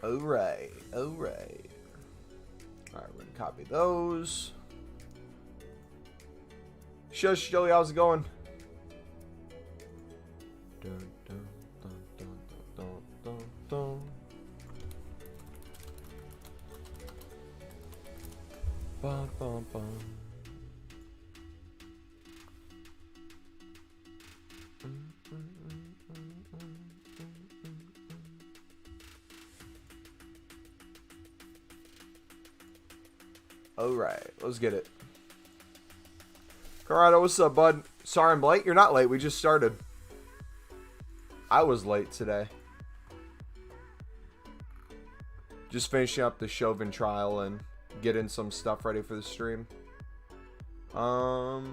All right. All right, we're gonna copy those. Shush, Joey, how's it going? Dun, dun, dun, dun, dun, dun, dun. Bum, bum, bum. All right, let's get it. Corrado, what's up, bud? Sorry I'm late. You're not late. We just started. I was late today. Just finishing up the Chauvin trial and getting some stuff ready for the stream. All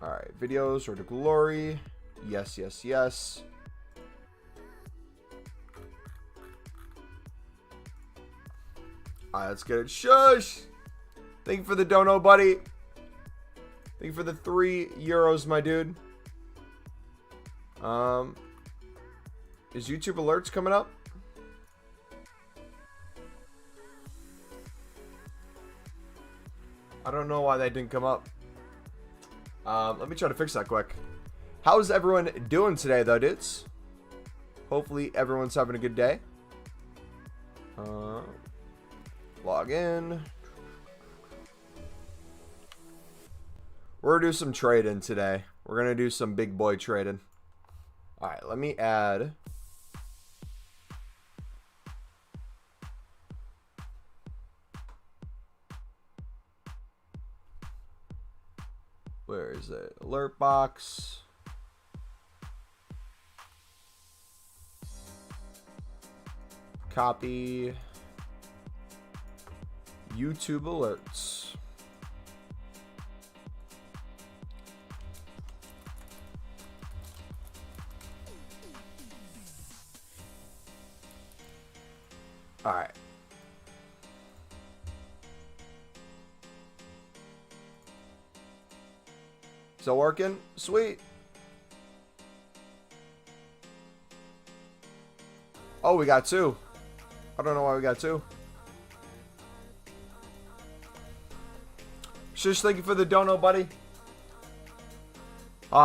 right, videos or to glory. Yes, yes, yes. All right, let's get it. Shush! Thank you for the dono, buddy. Thank you for the €3, my dude. Is YouTube alerts coming up? I don't know why they didn't come up. Let me try to fix that quick. How's everyone doing today, though, dudes? Hopefully everyone's having a good day. Log in. We're gonna do some trading today. We're gonna do some big boy trading. All right, let me add. Where is it? Alert box. Copy. YouTube alerts. All right. Still working? Sweet. Oh, we got two. I don't know why we got two. Shush, thank you for the dono, buddy.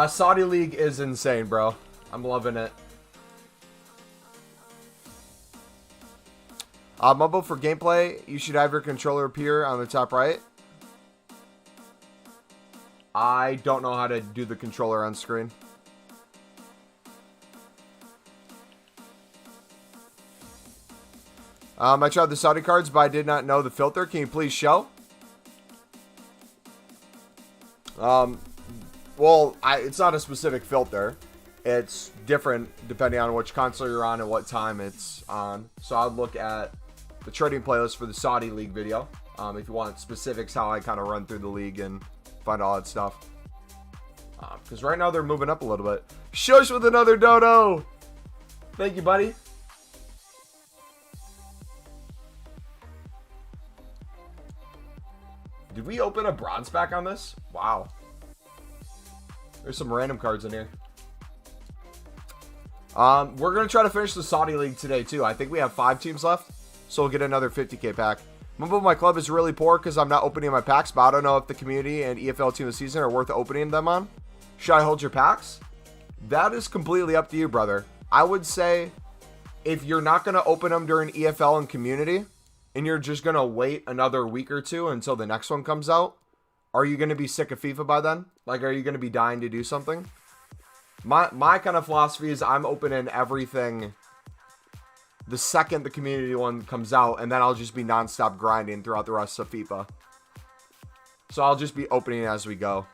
Saudi League is insane, bro. I'm loving it. Mumbo, for gameplay, you should have your controller appear on the top right. I don't know how to do the controller on screen. I tried the Saudi cards, but I did not know the filter. Can you please show? Well, it's not a specific filter. It's different depending on which console you're on and what time it's on. So I'll look at the trading playlist for the Saudi League video. If you want specifics, how I kind of run through the league and find all that stuff. Because right now they're moving up a little bit. Shush with another dodo. Thank you, buddy. Did we open a bronze pack on this? Wow. There's some random cards in here. We're going to try to finish the Saudi League today, too. I think we have 5 teams left, so we'll get another 50K pack. Mumbo, my club is really poor because I'm not opening my packs, but I don't know if the community and EFL team of the season are worth opening them on. Should I hold your packs? That is completely up to you, brother. I would say if you're not going to open them during EFL and community, and you're just going to wait another week or two until the next one comes out, are you going to be sick of FIFA by then? Like, are you going to be dying to do something? My kind of philosophy is I'm opening everything the second the community one comes out, and then I'll just be nonstop grinding throughout the rest of FIFA. So I'll just be opening as we go.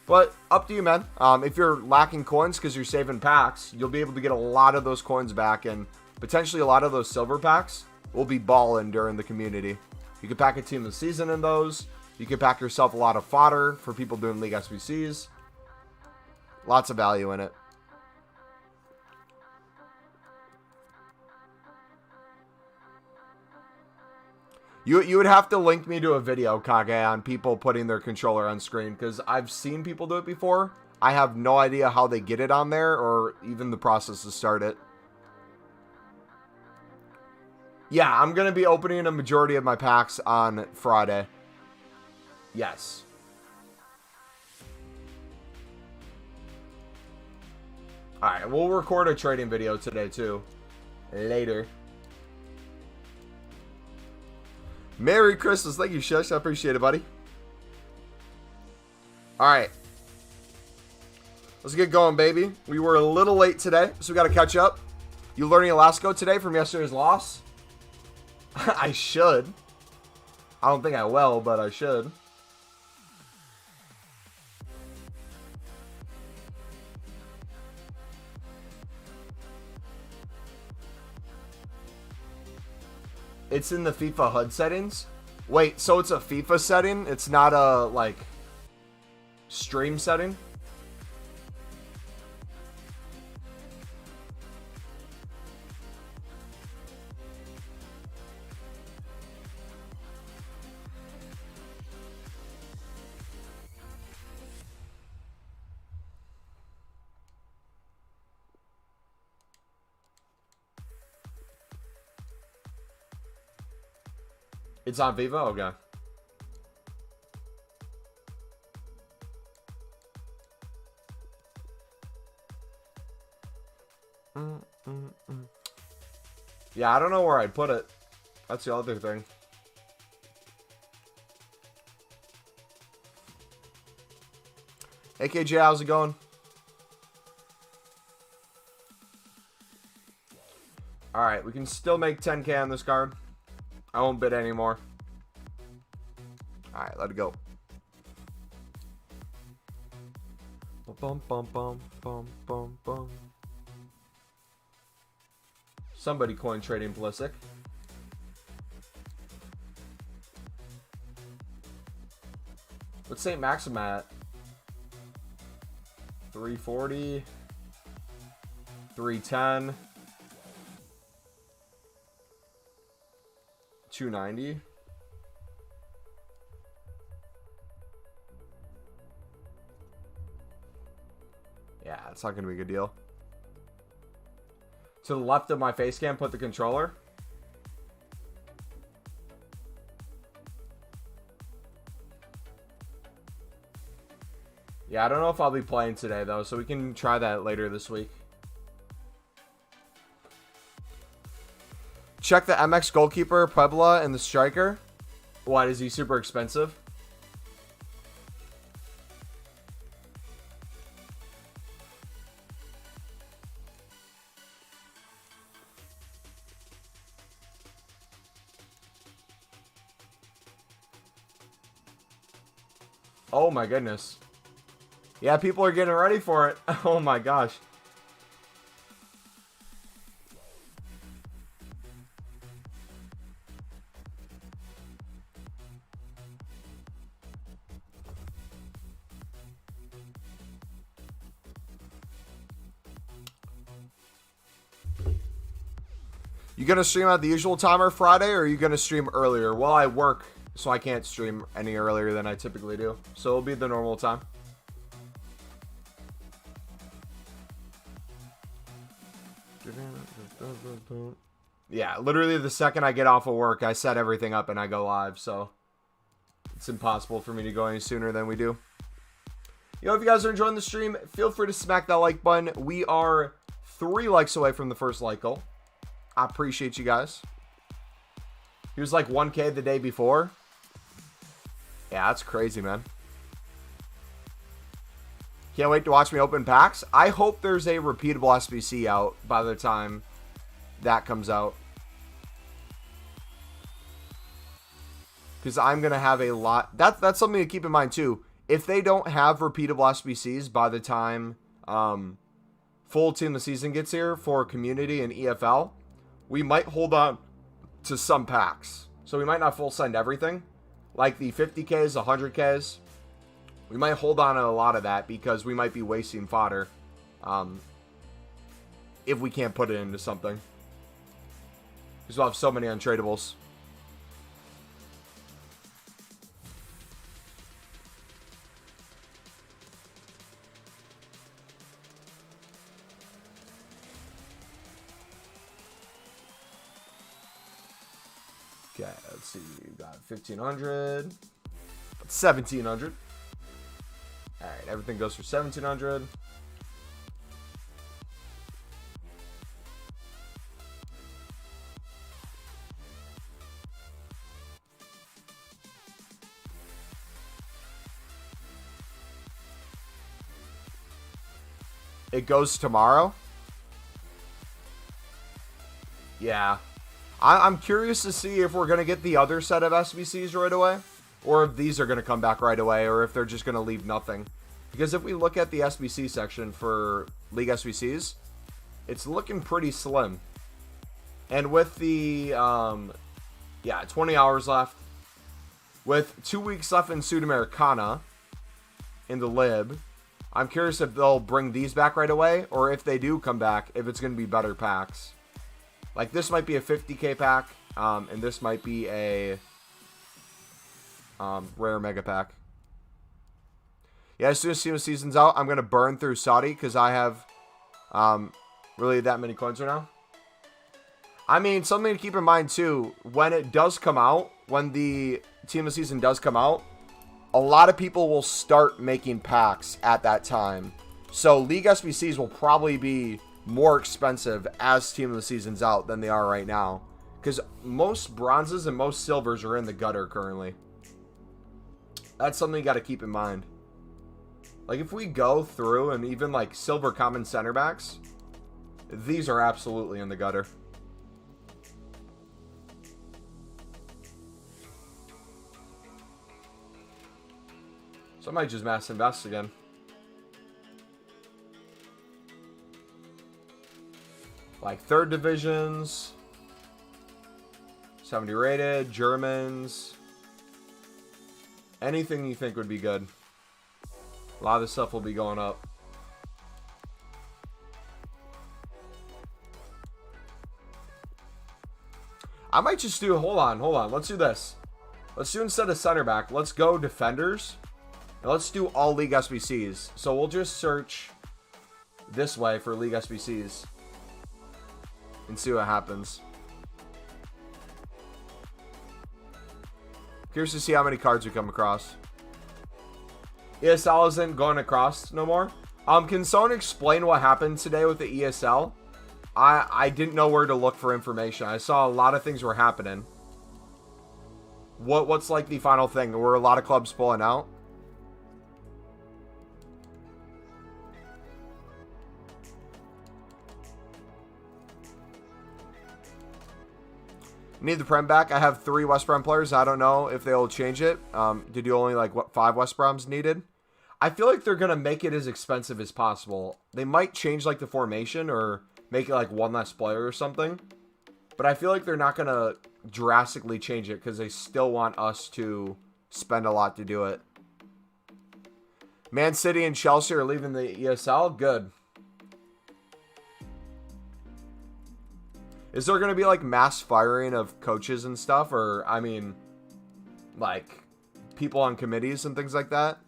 But up to you, man. If you're lacking coins because you're saving packs, you'll be able to get a lot of those coins back, and potentially a lot of those silver packs will be balling during the community. You can pack a team of the season in those. You can pack yourself a lot of fodder for people doing League SBCs. Lots of value in it. You would have to link me to a video, Kage, on people putting their controller on screen, because I've seen people do it before. I have no idea how they get it on there, or even the process to start it. Yeah, I'm going to be opening a majority of my packs on Friday. Yes. Alright, we'll record a trading video today, too. Later. Merry Christmas. Thank you, Shush. I appreciate it, buddy. Alright. Let's get going, baby. We were a little late today, so we got to catch up. You learning Elasco today from yesterday's loss? I should. I don't think I will, but I should. It's in the FIFA HUD settings. Wait, so it's a FIFA setting? It's not a, like, stream setting? It's on FIFA? Okay. Yeah, I don't know where I'd put it. That's the other thing. Hey KJ, how's it going? Alright, we can still make 10k on this card. I won't bid anymore. Alright, let it go. Bum, bum, bum, bum, bum, bum. Somebody coin trading Pulisic. What's St. Maxim at? 340. 310. 290. Yeah, it's not going to be a good deal. To the left of my face cam, put the controller. Yeah, I don't know if I'll be playing today, though, so we can try that later this week. Check the MX goalkeeper, Puebla, and the striker. What, is he super expensive? Oh my goodness. Yeah, people are getting ready for it. Oh my gosh. You gonna stream at the usual time or Friday, or are you gonna stream earlier? Well, I work, so I can't stream any earlier than I typically do. So it'll be the normal time. Yeah, literally the second I get off of work, I set everything up and I go live. So it's impossible for me to go any sooner than we do. Yo, if you guys are enjoying the stream, feel free to smack that like button. We are 3 likes away from the first like goal. I appreciate you guys. He was like 1K the day before. Yeah, that's crazy, man. Can't wait to watch me open packs. I hope there's a repeatable SBC out by the time that comes out. Because I'm going to have a lot. That's something to keep in mind, too. if they don't have repeatable SBCs by the time full team of the season gets here for community and EFL, we might hold on to some packs. So we might not full send everything, like the 50Ks, 100Ks. We might hold on to a lot of that because we might be wasting fodder if we can't put it into something. Because we'll have so many untradables. Okay, let's see. We got 1,500. 1,700. Alright, everything goes for 1,700. It goes tomorrow? Yeah. I'm curious to see if we're going to get the other set of SBCs right away, or if these are going to come back right away, or if they're just going to leave nothing. Because if we look at the SBC section for League SBCs, it's looking pretty slim. And with the, 20 hours left, with 2 weeks left in Sudamericana, in the Lib, I'm curious if they'll bring these back right away, or if they do come back, if it's going to be better packs. Like, this might be a 50k pack, and this might be a rare mega pack. Yeah, as soon as the season's out, I'm going to burn through Saudi, because I have really that many coins right now. I mean, something to keep in mind, too, when it does come out, when the team of the season does come out, a lot of people will start making packs at that time. So, League SBCs will probably be more expensive as team of the season's out than they are right now, because most bronzes and most silvers are in the gutter currently. That's something you got to keep in mind. Like, if we go through and even like silver common center backs, these are absolutely in the gutter. So I might just mass invest again. Like third divisions, 70 rated, Germans, anything you think would be good. A lot of this stuff will be going up. I might just do, hold on. Let's do this. Let's do, instead of center back, let's go defenders. And let's do all League SBCs. So we'll just search this way for League SBCs. And see what happens. Curious to see how many cards we come across. ESL isn't going across no more. Can someone explain what happened today with the ESL? I didn't know where to look for information. I saw a lot of things were happening. What's like the final thing? Were a lot of clubs pulling out? Need the Prem back. I have 3 West Brom players. I don't know if they'll change it. Did you only like, what, 5 West Broms needed? I feel like they're going to make it as expensive as possible. They might change like the formation or make it like 1 less player or something. But I feel like they're not going to drastically change it because they still want us to spend a lot to do it. Man City and Chelsea are leaving the ESL. Good. Is there going to be, like, mass firing of coaches and stuff? Or, I mean, like, people on committees and things like that?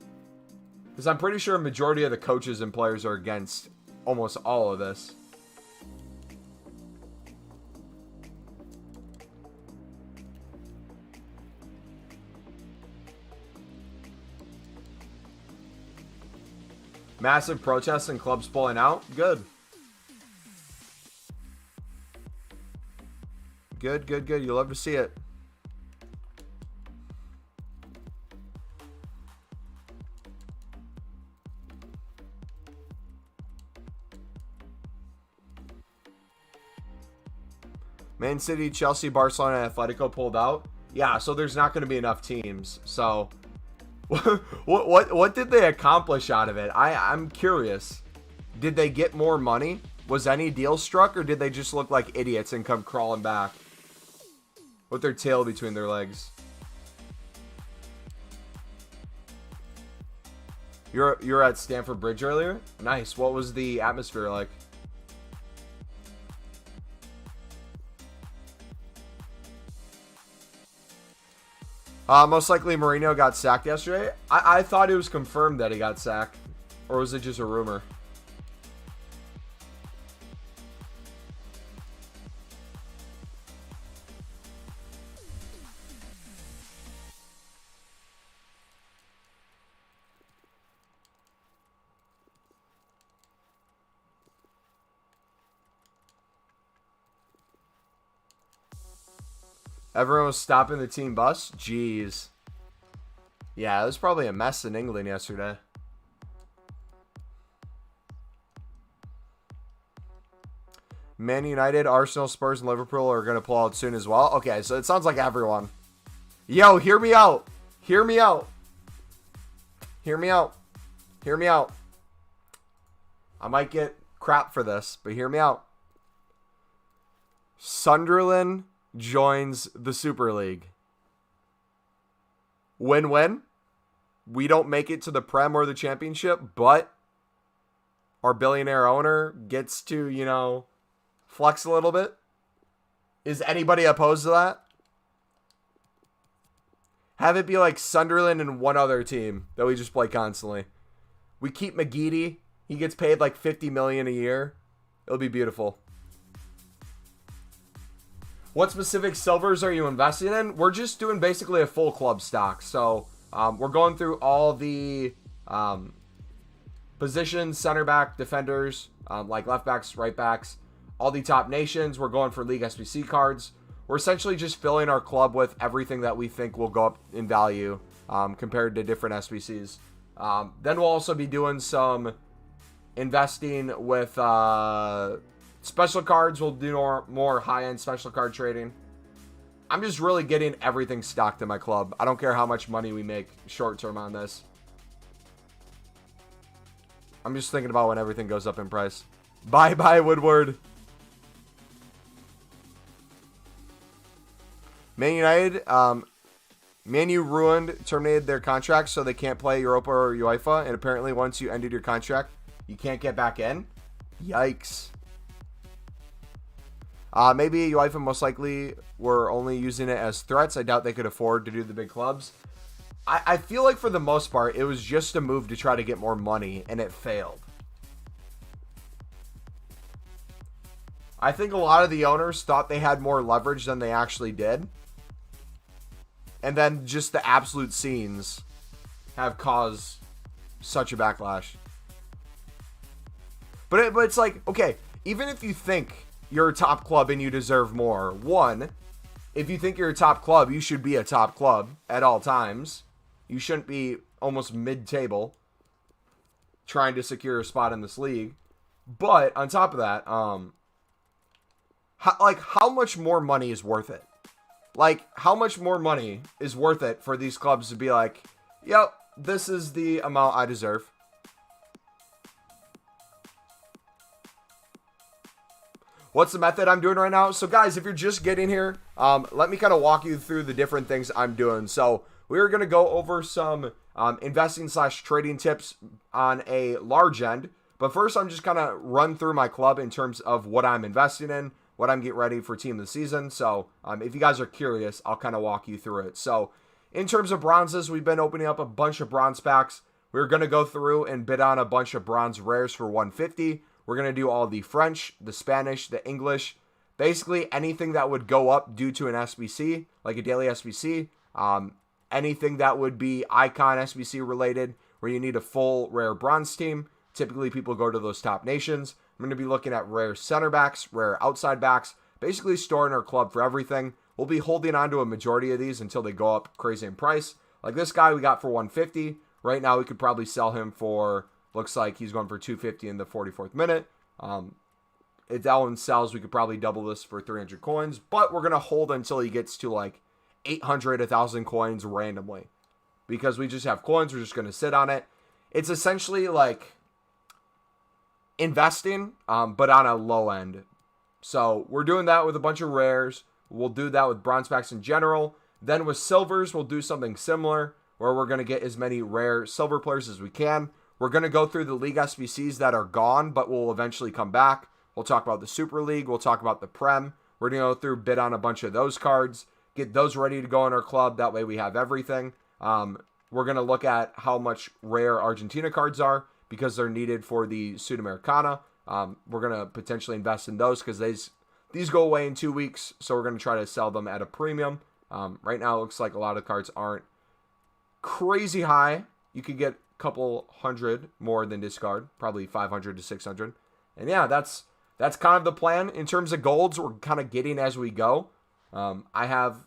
Because I'm pretty sure a majority of the coaches and players are against almost all of this. Massive protests and clubs pulling out? Good. Good, good, good. You love to see it. Man City, Chelsea, Barcelona, and Atletico pulled out. Yeah, so there's not going to be enough teams. So What did they accomplish out of it? I'm curious. Did they get more money? Was any deal struck, or did they just look like idiots and come crawling back with their tail between their legs? You're at Stamford Bridge earlier? Nice. What was the atmosphere like? Most likely Mourinho got sacked yesterday. I thought it was confirmed that he got sacked. Or was it just a rumor? Everyone was stopping the team bus? Jeez. Yeah, it was probably a mess in England yesterday. Man United, Arsenal, Spurs, and Liverpool are going to pull out soon as well. Okay, so it sounds like everyone. Yo, hear me out. Hear me out. Hear me out. Hear me out. I might get crap for this, but hear me out. Sunderland joins the Super League. Win-win. We don't make it to the Prem or the Championship, but our billionaire owner gets to, you know, flex a little bit. Is anybody opposed to that? Have it be like Sunderland and one other team that we just play constantly. We keep McGeady. He gets paid like $50 million a year. It'll be beautiful. What specific silvers are you investing in? We're just doing basically a full club stock. So we're going through all the positions, center back, defenders, like left backs, right backs, all the top nations. We're going for League SBC cards. We're essentially just filling our club with everything that we think will go up in value compared to different SBCs. Then we'll also be doing some investing with special cards. We'll do more high-end special card trading. I'm just really getting everything stocked in my club. I don't care how much money we make short-term on this. I'm just thinking about when everything goes up in price. Bye-bye, Woodward. Man United, Man U terminated their contract so they can't play Europa or UEFA. And apparently once you ended your contract, you can't get back in. Yikes. Maybe UEFA most likely were only using it as threats. I doubt they could afford to do the big clubs. I feel like for the most part, it was just a move to try to get more money, and it failed. I think a lot of the owners thought they had more leverage than they actually did. And then just the absolute scenes have caused such a backlash. But it's like, okay, even if you think you're a top club and you deserve more, one, if you think you're a top club, you should be a top club at all times. You shouldn't be almost mid-table trying to secure a spot in this league. But on top of that, how much more money is worth it? Like, how much more money is worth it for these clubs to be like, yep, this is the amount I deserve? What's the method I'm doing right now? So, guys, if you're just getting here, let me kind of walk you through the different things I'm doing. So, we're going to go over some investing/trading tips on a large end. But first, I'm just kind of run through my club in terms of what I'm investing in, what I'm getting ready for team of the season. So if you guys are curious, I'll kind of walk you through it. So in terms of bronzes, we've been opening up a bunch of bronze packs. We're going to go through and bid on a bunch of bronze rares for 150. We're going to do all the French, the Spanish, the English, basically anything that would go up due to an SBC, like a daily SBC. Anything that would be icon SBC related, where you need a full rare bronze team. Typically, people go to those top nations. I'm going to be looking at rare center backs, rare outside backs, basically storing our club for everything. We'll be holding on to a majority of these until they go up crazy in price. Like this guy we got for 150. Right now, we could probably sell him for, looks like he's going for 250 in the 44th minute. If that one sells, we could probably double this for 300 coins. But we're going to hold until he gets to like 800, 1,000 coins randomly. because we just have coins. We're just going to sit on it. It's essentially like investing, but on a low end. So we're doing that with a bunch of rares. We'll do that with bronze packs in general. Then with silvers, we'll do something similar where we're going to get as many rare silver players as we can. We're going to go through the league SBCs that are gone, but will eventually come back. We'll talk about the Super League. We'll talk about the Prem. We're going to go through, bid on a bunch of those cards, get those ready to go in our club. That way we have everything. We're going to look at how much rare Argentina cards are because they're needed for the Sudamericana. We're going to potentially invest in those because these go away in 2 weeks. So we're going to try to sell them at a premium. Right now it looks like a lot of cards aren't crazy high. You could get a couple hundred more than discard, probably 500 to 600. And yeah, that's kind of the plan. In terms of golds, we're kind of getting as we go. I have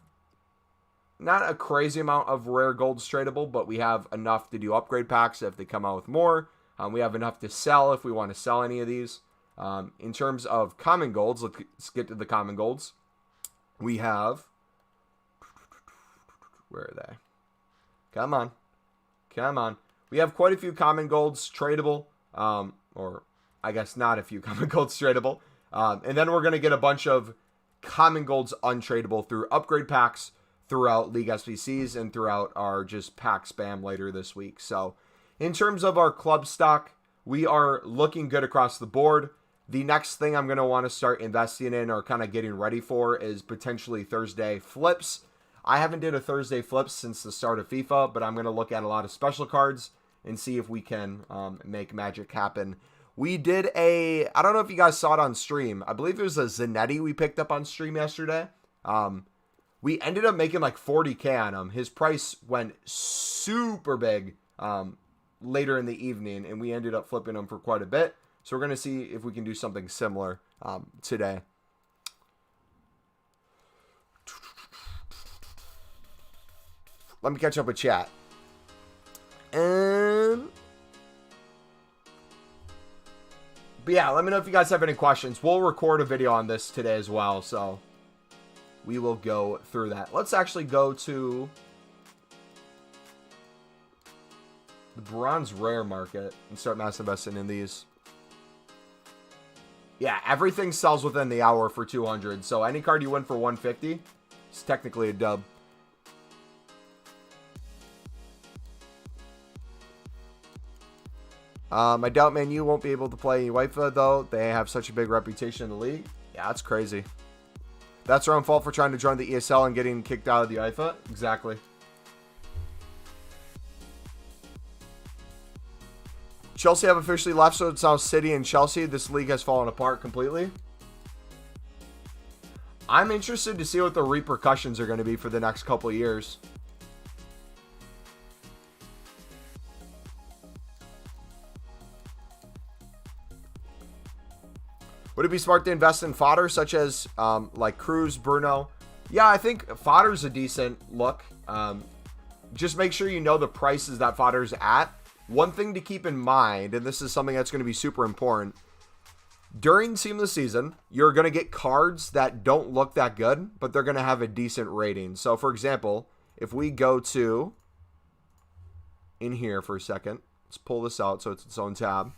not a crazy amount of rare golds tradable, but we have enough to do upgrade packs if they come out with more. We have enough to sell if we want to sell any of these. In terms of common golds, let's get to the common golds. We have, where are they? Come on. We have quite a few common golds tradable, or I guess not a few common golds tradable. And then we're going to get a bunch of common golds untradable through upgrade packs throughout League SBCs and throughout our just pack spam later this week. So in terms of our club stock, we are looking good across the board. The next thing I'm going to want to start investing in or kind of getting ready for is potentially Thursday flips. I haven't did a Thursday flips since the start of FIFA, but I'm going to look at a lot of special cards and see if we can make magic happen. We did I don't know if you guys saw it on stream. I believe it was a Zanetti we picked up on stream yesterday. We ended up making like 40K on him. His price went super big later in the evening, and we ended up flipping him for quite a bit. So we're going to see if we can do something similar today. Let me catch up with chat. But yeah, let me know if you guys have any questions. We'll record a video on this today as well, so we will go through that. Let's actually go to the bronze rare market and start mass investing in these. Yeah, everything sells within the hour for 200. So any card you win for 150 is technically a dub. I doubt Man U won't be able to play UEFA though. They have such a big reputation in the league. Yeah, that's crazy. That's our own fault for trying to join the ESL and getting kicked out of the UEFA. Exactly. Chelsea have officially left, so it's now City and Chelsea. This league has fallen apart completely. I'm interested to see what the repercussions are going to be for the next couple of years. Would it be smart to invest in fodder such as like Cruz, Bruno? Yeah, I think fodder's a decent look. Just make sure you know the prices that fodder's at. One thing to keep in mind, and this is something that's going to be super important, during Team of the Season, you're going to get cards that don't look that good, but they're going to have a decent rating. So, for example, if we go to in here for a second, let's pull this out so it's its own tab.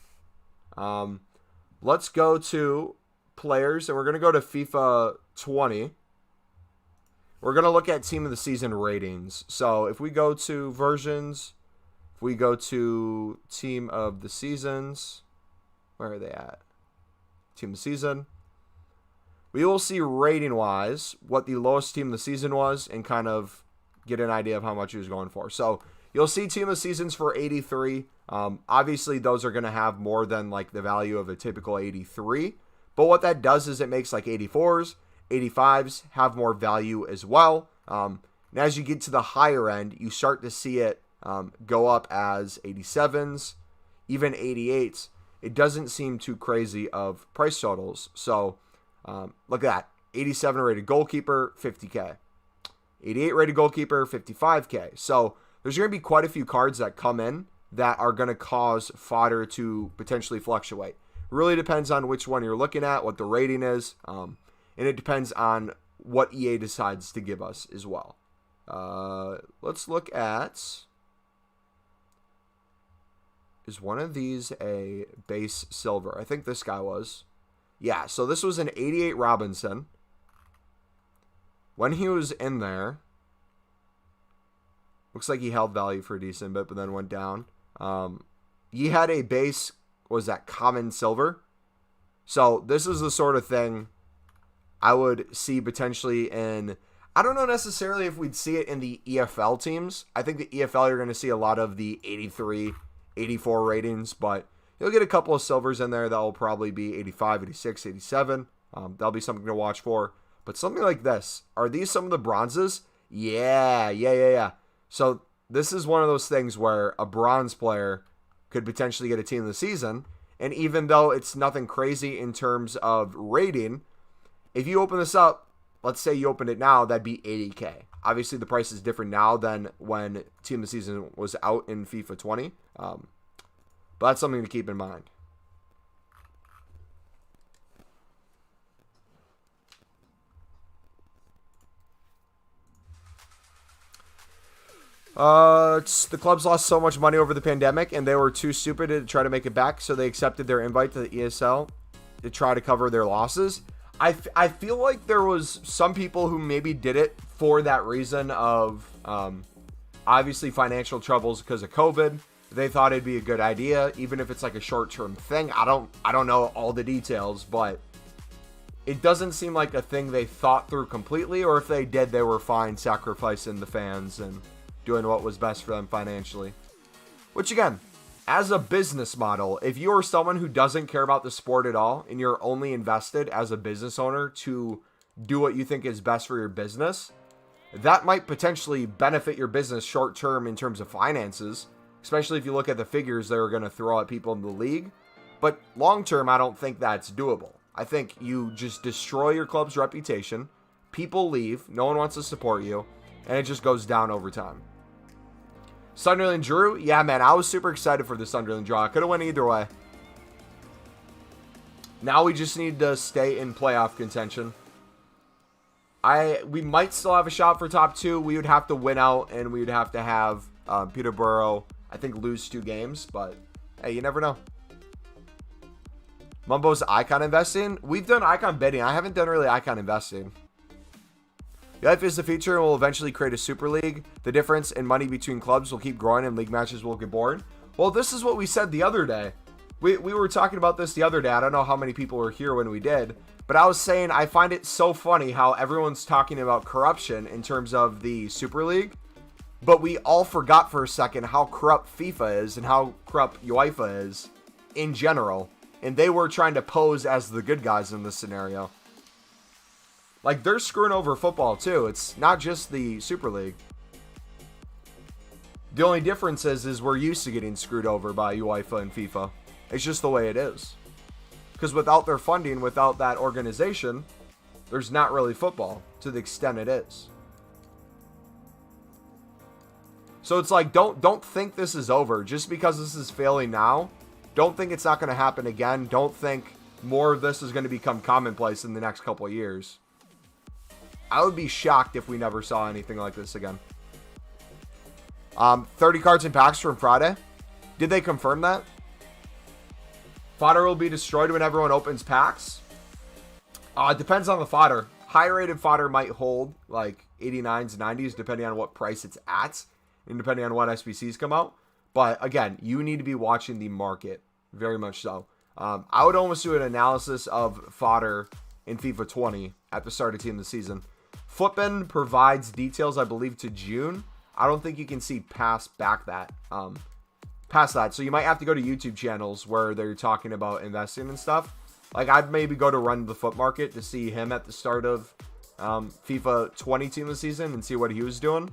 Let's go to players, and we're going to go to FIFA 20. We're going to look at Team of the Season ratings. So if we go to versions, if we go to Team of the Seasons, where are they at? Team of the Season. We will see rating-wise what the lowest Team of the Season was and kind of get an idea of how much he was going for. So you'll see Team of the Seasons for 83. Obviously, those are going to have more than like the value of a typical 83. But what that does is it makes like 84s, 85s have more value as well. And as you get to the higher end, you start to see it go up as 87s, even 88s. It doesn't seem too crazy of price totals. So look at that. 87 rated goalkeeper, 50K. 88 rated goalkeeper, 55K. So there's going to be quite a few cards that come in that are going to cause fodder to potentially fluctuate. Really depends on which one you're looking at, what the rating is, and it depends on what EA decides to give us as well. Let's look at Is one of these a base silver? I think this guy was. Yeah, so this was an 88 Robinson. When he was in there, looks like he held value for a decent bit, but then went down. He had a base, was that common silver? So this is the sort of thing I would see potentially in, I don't know necessarily if we'd see it in the EFL teams. I think the EFL, you're going to see a lot of the 83, 84 ratings, but you'll get a couple of silvers in there that will probably be 85, 86, 87. That'll be something to watch for. But something like this, are these some of the bronzes? Yeah. So this is one of those things where a bronze player could potentially get a team of the season. And even though it's nothing crazy in terms of rating, if you open this up, let's say you opened it now, that'd be 80K. Obviously, the price is different now than when team of the season was out in FIFA 20. But that's something to keep in mind. The clubs lost so much money over the pandemic, and they were too stupid to try to make it back, so they accepted their invite to the ESL to try to cover their losses. I feel like there was some people who maybe did it for that reason of obviously financial troubles because of COVID. They thought it'd be a good idea, even if it's like a short-term thing. I don't know all the details, but it doesn't seem like a thing they thought through completely, or if they did, they were fine sacrificing the fans and doing what was best for them financially. Which again, as a business model, if you are someone who doesn't care about the sport at all and you're only invested as a business owner to do what you think is best for your business, that might potentially benefit your business short term in terms of finances, especially if you look at the figures they're going to throw at people in the league. But long term, I don't think that's doable. I think you just destroy your club's reputation, people leave, no one wants to support you, and it just goes down over time. Sunderland drew? Yeah, man, I was super excited for the Sunderland draw. I could have went either way. Now we just need to stay in playoff contention. We might still have a shot for top 2. We would have to win out, and we would have to have Peterborough, I think, lose 2 games. But, hey, you never know. Mumbo's icon investing? We've done icon bidding. I haven't done really icon investing. Life is the future and will eventually create a super league. The difference in money between clubs will keep growing and league matches will get bored. Well, this is what we said the other day. We were talking about this the other day. I don't know how many people were here when we did, but I was saying I find it so funny how everyone's talking about corruption in terms of the Super League, but we all forgot for a second how corrupt FIFA is and how corrupt UEFA is in general, and they were trying to pose as the good guys in this scenario. Like, they're screwing over football, too. It's not just the Super League. The only difference is we're used to getting screwed over by UEFA and FIFA. It's just the way it is. Because without their funding, without that organization, there's not really football to the extent it is. So it's like, don't think this is over. Just because this is failing now, don't think it's not going to happen again. Don't think more of this is going to become commonplace in the next couple of years. I would be shocked if we never saw anything like this again. 30 cards and packs from Friday. Did they confirm that? Fodder will be destroyed when everyone opens packs. It depends on the fodder. High-rated fodder might hold like 89s, 90s, depending on what price it's at, and depending on what SBCs come out. But again, you need to be watching the market, very much so. I would almost do an analysis of fodder in FIFA 20 at the start of team of the season. Footbin provides details, I believe, to June. I don't think you can see past that. So you might have to go to YouTube channels where they're talking about investing and stuff. Like, I'd maybe go to Run the Foot Market to see him at the start of FIFA 20 team of the season and see what he was doing.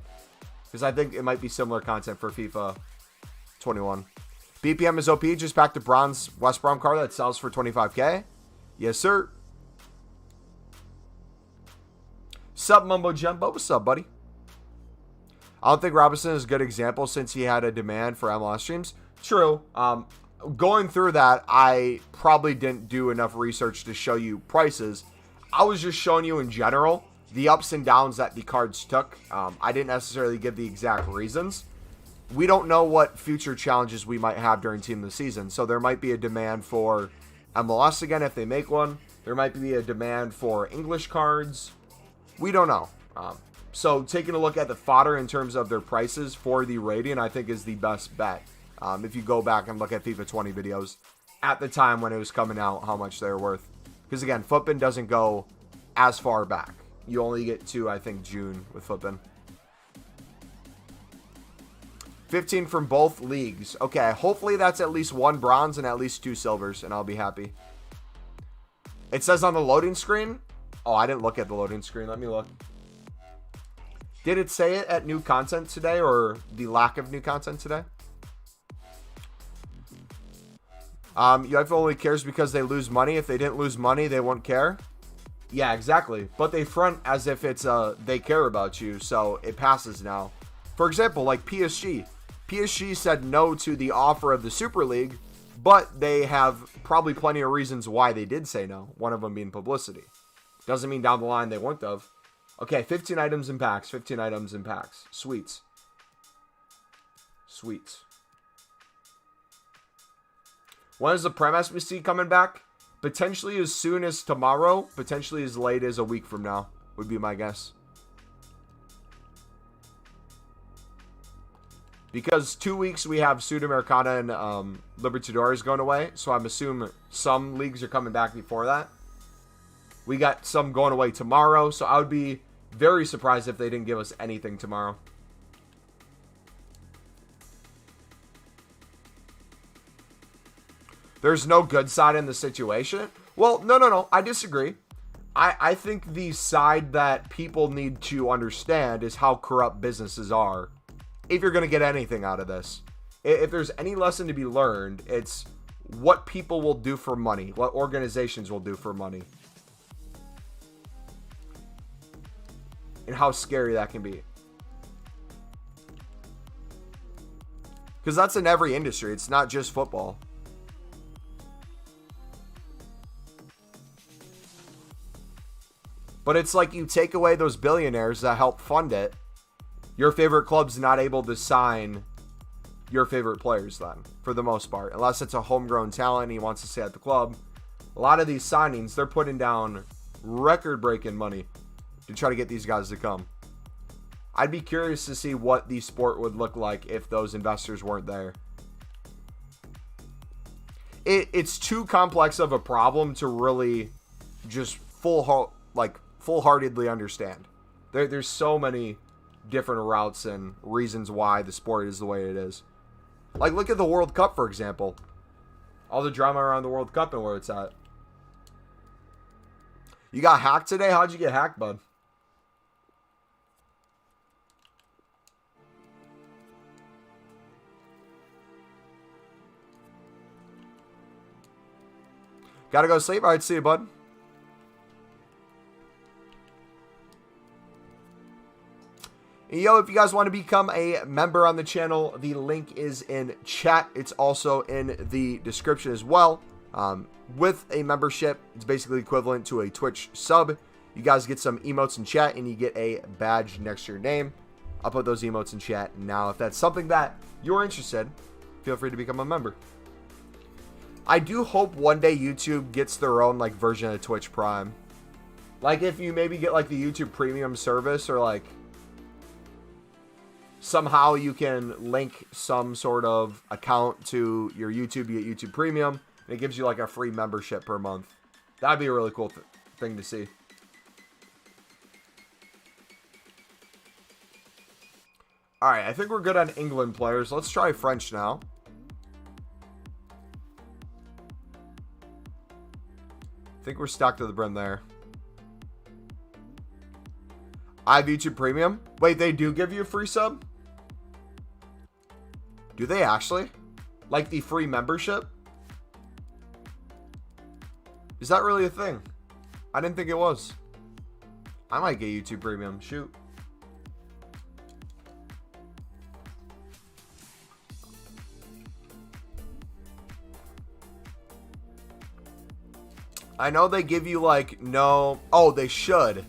Because I think it might be similar content for FIFA 21. BPM is OP. Just packed a bronze West Brom card that sells for 25K. Yes, sir. Sup, Mumbo Jumbo? What's up, buddy? I don't think Robinson is a good example since he had a demand for MLS streams. True. Going through that, I probably didn't do enough research to show you prices. I was just showing you in general the ups and downs that the cards took. I didn't necessarily give the exact reasons. we don't know what future challenges we might have during Team of the Season. So there might be a demand for MLS again if they make one. There might be a demand for English cards. We don't know. So taking a look at the fodder in terms of their prices for the Radiant, I think is the best bet. If you go back and look at FIFA 20 videos at the time when it was coming out, how much they're worth. Because again, Footbin doesn't go as far back. You only get to, I think, June with Footbin. 15 from both leagues. Okay, hopefully that's at least 1 bronze and at least 2 silvers, and I'll be happy. It says on the loading screen. Oh, I didn't look at the loading screen. Let me look. Did it say it at new content today or the lack of new content today? UEFA only cares because they lose money. If they didn't lose money, they won't care. Yeah, exactly. But they front as if it's they care about you, so it passes now. For example, like PSG. PSG said no to the offer of the Super League, but they have probably plenty of reasons why they did say no. One of them being publicity. Doesn't mean down the line they wouldn't have. Okay, 15 items in packs. 15 items in packs. Sweets. Sweets. When is the Prem SBC coming back? Potentially as soon as tomorrow. Potentially as late as a week from now. Would be my guess. Because 2 weeks we have Sudamericana and Libertadores going away. So I'm assuming some leagues are coming back before that. We got some going away tomorrow. So I would be very surprised if they didn't give us anything tomorrow. There's no good side in the situation. Well, no. I disagree. I think the side that people need to understand is how corrupt businesses are. If you're going to get anything out of this. If there's any lesson to be learned, it's what people will do for money. What organizations will do for money. And how scary that can be. Because that's in every industry. It's not just football. But it's like you take away those billionaires that help fund it. Your favorite club's not able to sign your favorite players then, for the most part. Unless it's a homegrown talent and he wants to stay at the club. A lot of these signings, they're putting down record-breaking money to try to get these guys to come. I'd be curious to see what the sport would look like if those investors weren't there. It's too complex of a problem to really just full-heartedly understand. There's so many different routes and reasons why the sport is the way it is. Like, look at the World Cup, for example. All the drama around the World Cup and where it's at. You got hacked today? How'd you get hacked, bud? Gotta go sleep? Alright, see you, bud. Yo, if you guys want to become a member on the channel, the link is in chat. It's also in the description as well. With a membership, it's basically equivalent to a Twitch sub. You guys get some emotes in chat, and you get a badge next to your name. I'll put those emotes in chat now. If that's something that you're interested, feel free to become a member. I do hope one day YouTube gets their own like version of Twitch Prime. Like if you maybe get like the YouTube Premium service, or like somehow you can link some sort of account to your YouTube, you get YouTube Premium, and it gives you like a free membership per month. That'd be a really cool thing to see. Alright, I think we're good on England players. Let's try French now. I think we're stocked to the brim there. I have YouTube Premium. Wait, they do give you a free sub? Do they actually? Like the free membership? Is that really a thing? I didn't think it was. I might get YouTube Premium. Shoot. I know they give you like no... Oh, they should.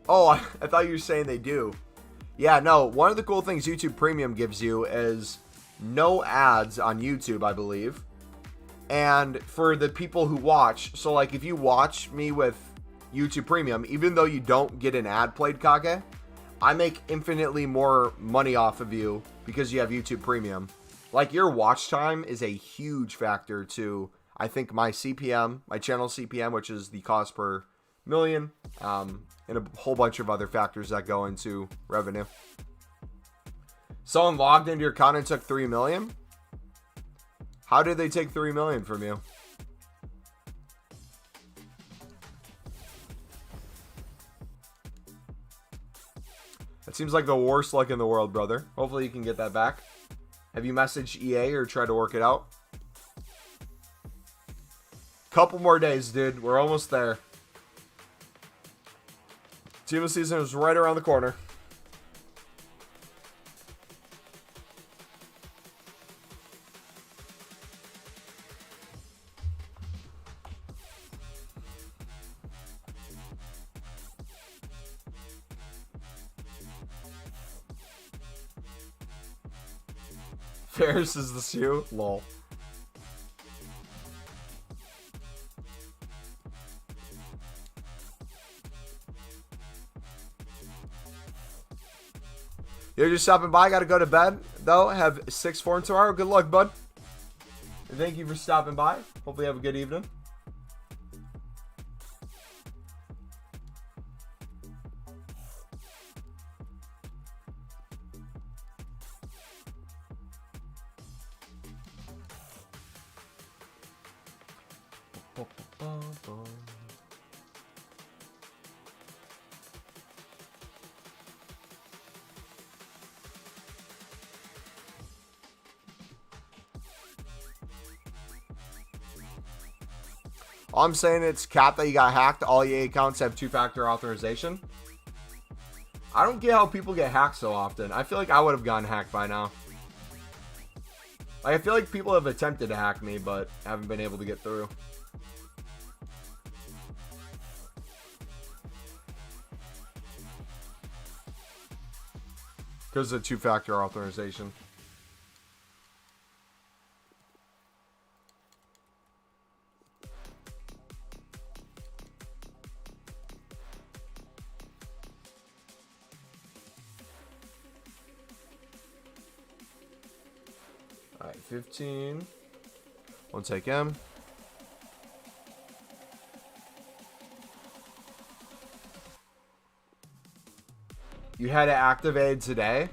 Oh, I thought you were saying they do. Yeah, no, one of the cool things YouTube Premium gives you is no ads on YouTube, I believe. And for the people who watch, so like if you watch me with YouTube Premium, even though you don't get an ad played, Kage, I make infinitely more money off of you because you have YouTube Premium. Like, your watch time is a huge factor to, I think, my CPM, my channel CPM, which is the cost per million, and a whole bunch of other factors that go into revenue. Someone logged into your account and took 3 million? How did they take 3 million from you? That seems like the worst luck in the world, brother. Hopefully you can get that back. Have you messaged EA or tried to work it out? Couple more days, dude. We're almost there. Team of season is right around the corner. Ferris is the shoe? Lol. You're just stopping by. Gotta go to bed, though. Have 6 form tomorrow. Good luck, bud. And thank you for stopping by. Hopefully you have a good evening. All I'm saying, it's cap that you got hacked. All EA accounts have 2-factor authorization. I don't get how people get hacked so often. I feel like I would have gotten hacked by now. Like, I feel like people have attempted to hack me, but haven't been able to get through. Because of 2-factor authorization. Alright, 15. One take M. You had it activated today?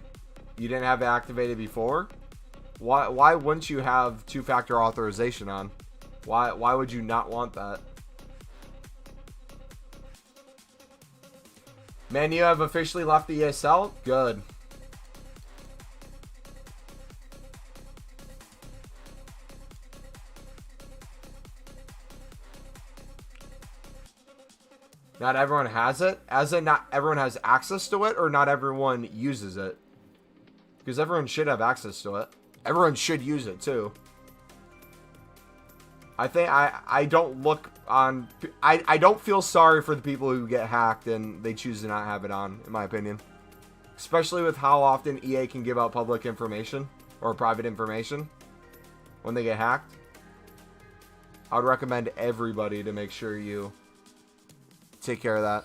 You didn't have it activated before? Why wouldn't you have 2-factor authorization on? Why would you not want that? Man, you have officially left the ESL? Good. Not everyone has it? As in, not everyone has access to it, or not everyone uses it? Because everyone should have access to it. Everyone should use it, too. I think I don't look on... I don't feel sorry for the people who get hacked and they choose to not have it on, in my opinion. Especially with how often EA can give out public information, or private information, when they get hacked. I would recommend everybody to make sure you take care of that.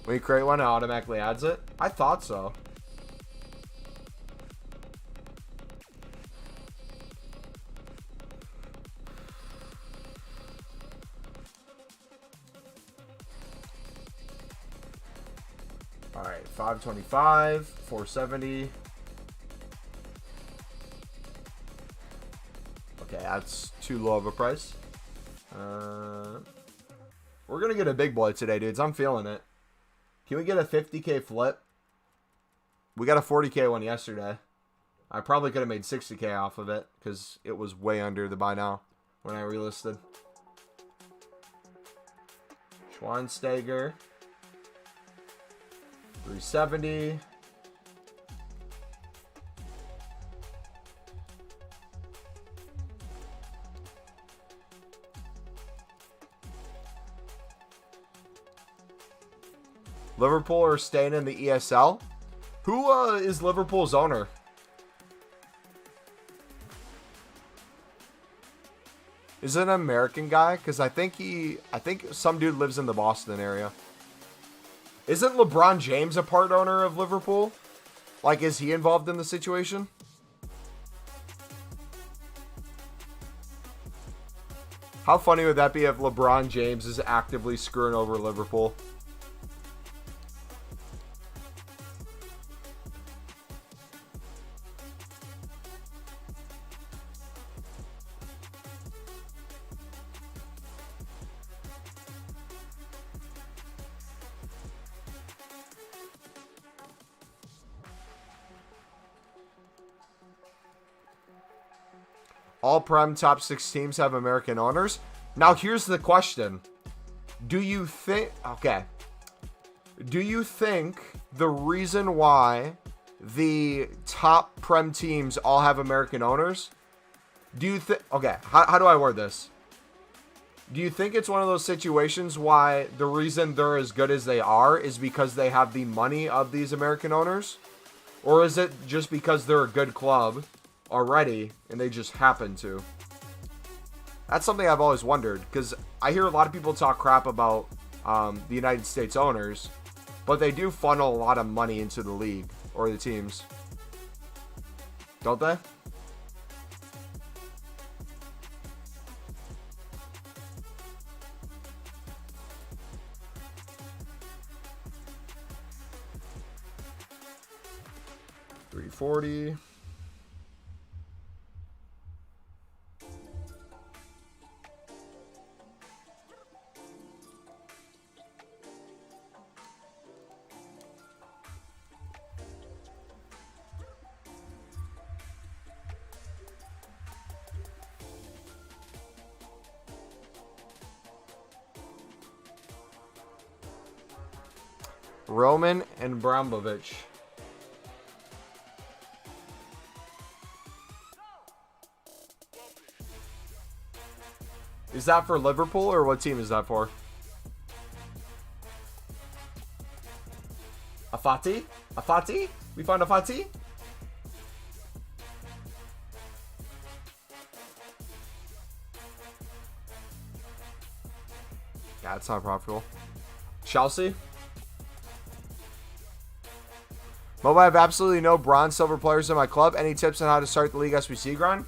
When you create one, it automatically adds it? I thought so. Alright, 525, 470. Okay, that's too low of a price. We're gonna get a big boy today, dudes. I'm feeling it. Can we get a 50k flip? We got a 40k one yesterday. I probably could have made 60k off of it because it was way under the buy now when I relisted. Schweinsteiger. 370. Liverpool are staying in the ESL. Who is Liverpool's owner? Is it an American guy? Because I think some dude lives in the Boston area. Isn't LeBron James a part owner of Liverpool? Like, is he involved in the situation? How funny would that be if LeBron James is actively screwing over Liverpool? All Prem top 6 teams have American owners. Now here's the question. Do you think the reason why the top Prem teams all have American owners? Do you think, how do I word this? Do you think it's one of those situations why the reason they're as good as they are is because they have the money of these American owners? Or is it just because they're a good club already and they just happen to? That's something I've always wondered, because I hear a lot of people talk crap about the United States owners, but they do funnel a lot of money into the league or the teams, don't they? $340. Roman and Abramovich. Is that for Liverpool, or what team is that for? Afati? Afati? We found Afati? Yeah, it's not profitable. Chelsea? Mobile, I have absolutely no bronze silver players in my club. Any tips on how to start the League SBC grind?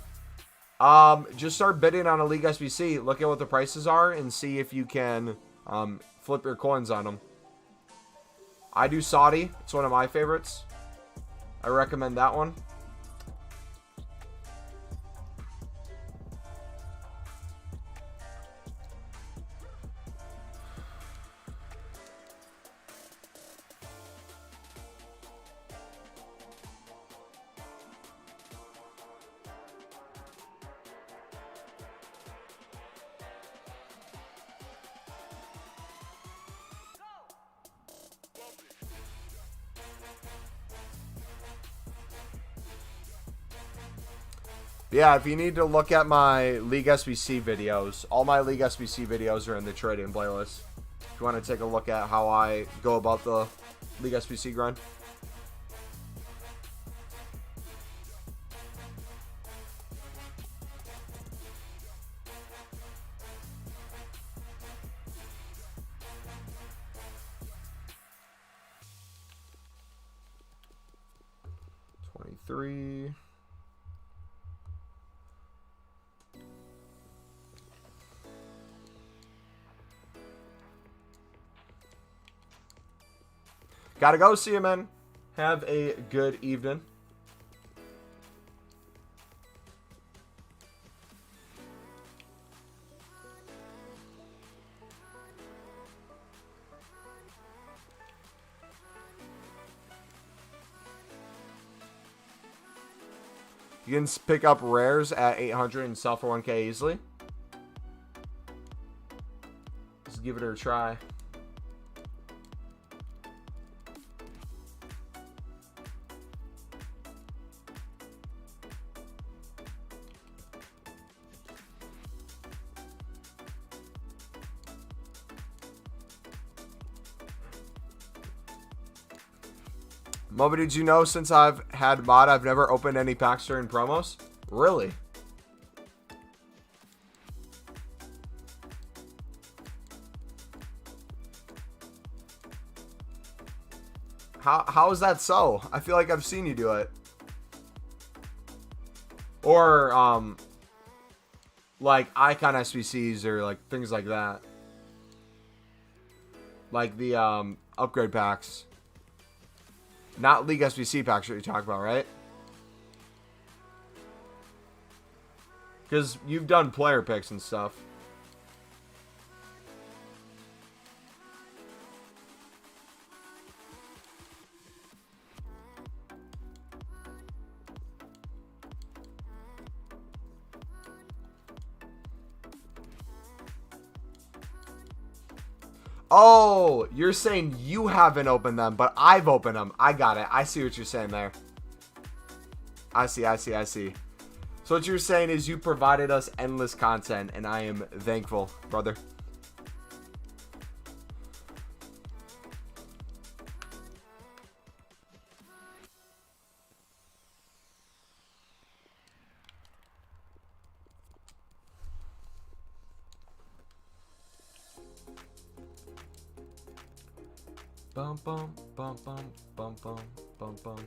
Just start bidding on a League SBC. Look at what the prices are and see if you can flip your coins on them. I do Saudi. It's one of my favorites. I recommend that one. Yeah, if you need to look at my League SBC videos, all my League SBC videos are in the trading playlist. If you want to take a look at how I go about the League SBC grind. $23. Gotta go. See you, man. Have a good evening. You can pick up rares at 800 and sell for 1K easily. Let's give it a try. Moby, did you know since I've had mod, I've never opened any packs during promos? Really? How is that so? I feel like I've seen you do it. Or, like icon SBCs or like things like that. Like the, upgrade packs. Not League SBC packs that you talk about, right? Because you've done player picks and stuff. Oh, you're saying you haven't opened them, but I've opened them. I got it. I see what you're saying there. I see. So what you're saying is you provided us endless content, and I am thankful, brother. Bum bum bum bum bum bum bum bum.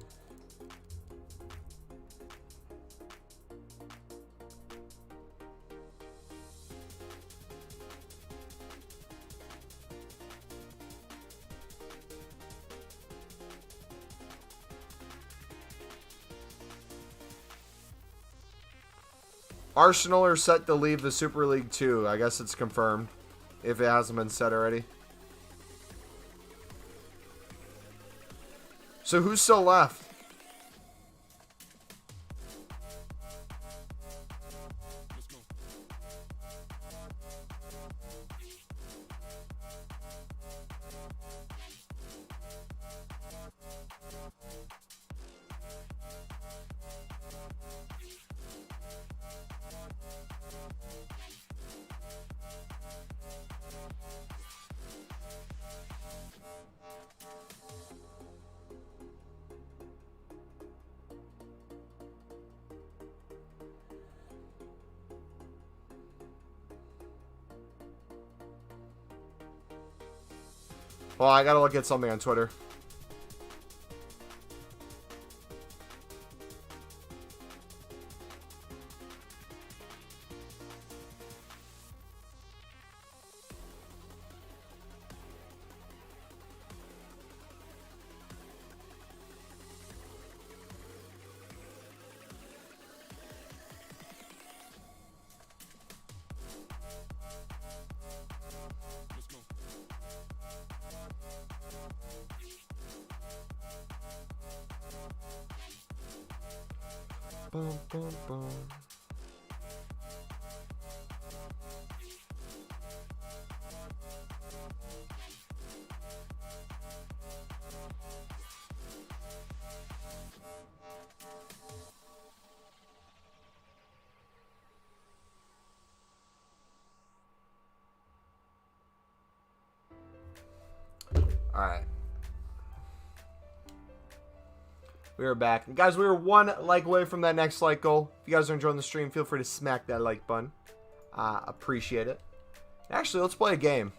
Arsenal are set to leave the Super League 2. I guess it's confirmed, if it hasn't been said already. So who's still left? Well, I gotta look at something on Twitter. Boom, boom, boom. All right. We are back. And guys, we were one like away from that next like goal. If you guys are enjoying the stream, feel free to smack that like button. Appreciate it. Actually, let's play a game.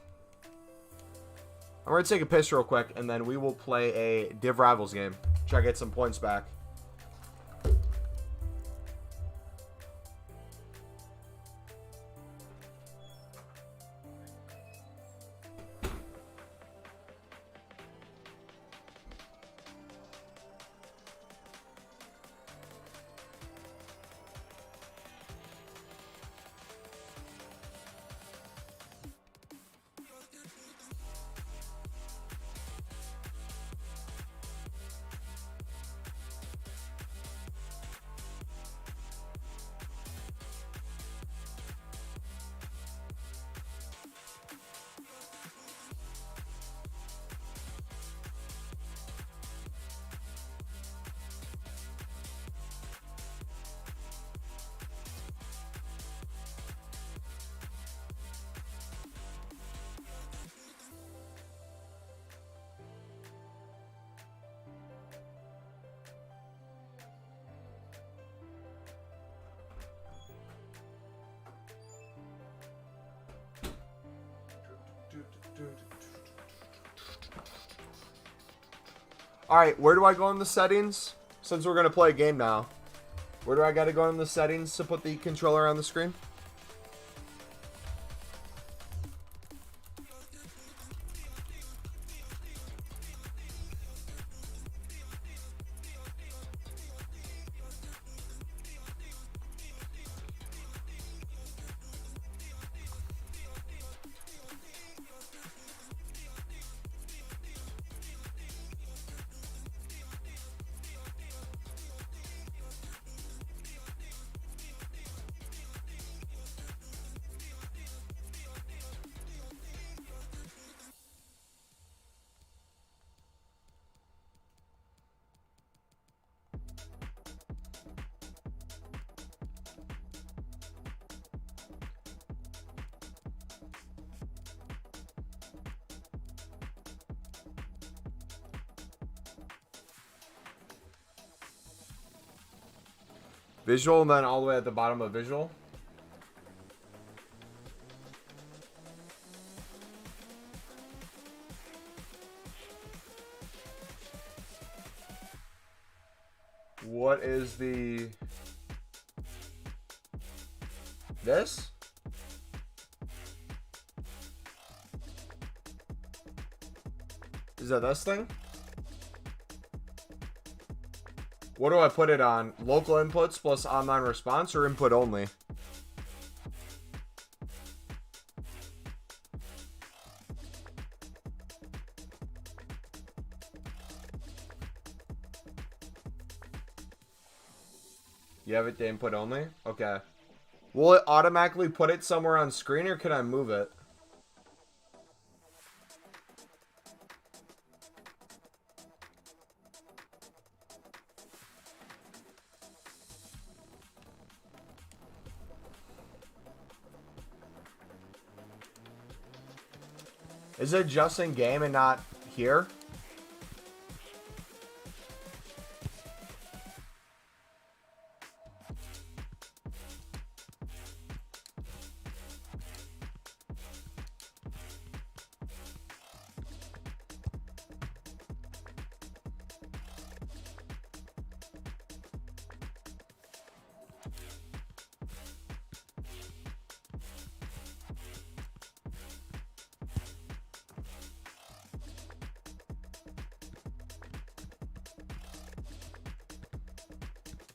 I'm going to take a piss real quick, and then we will play a Div Rivals game. Try to get some points back. Alright, where do I go in the settings? Since we're going to play a game now. Where do I got to go in the settings to put the controller on the screen? Visual, and then all the way at the bottom of visual. What is the... This? Is that this thing? What do I put it on? Local inputs plus online response or input only? You have it to input only? Okay. Will it automatically put it somewhere on screen or can I move it? Is it just in game and not here?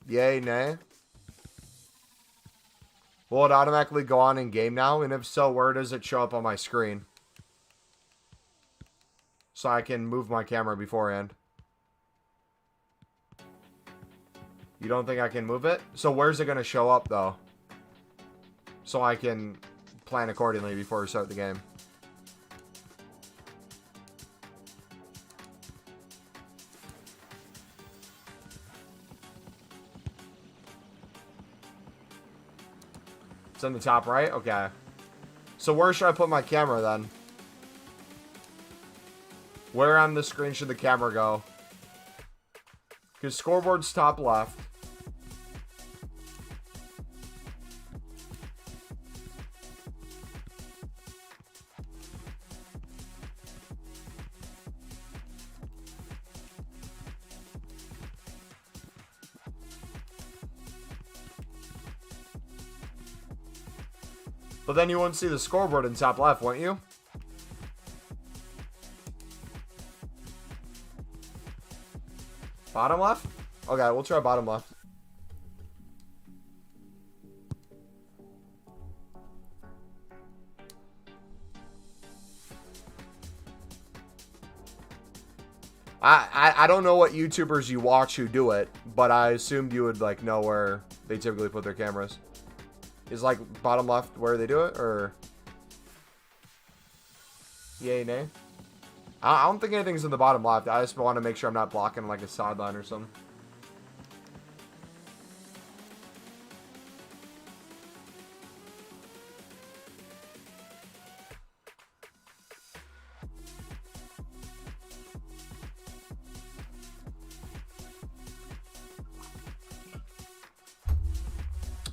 Yay, nay. Will it automatically go on in game now? And if so, where does it show up on my screen? So I can move my camera beforehand. You don't think I can move it? So where's it going to show up though? So I can plan accordingly before we start the game. It's in the top right? Okay. So where should I put my camera then? Where on the screen should the camera go? Because scoreboard's top left. But then you wouldn't see the scoreboard in top left, wouldn't you? Bottom left? Okay, we'll try bottom left. I don't know what YouTubers you watch who do it, but I assumed you would like know where they typically put their cameras. Is like bottom left where they do it, or yay, nay? I don't think anything's in the bottom left. I just want to make sure I'm not blocking like a sideline or something.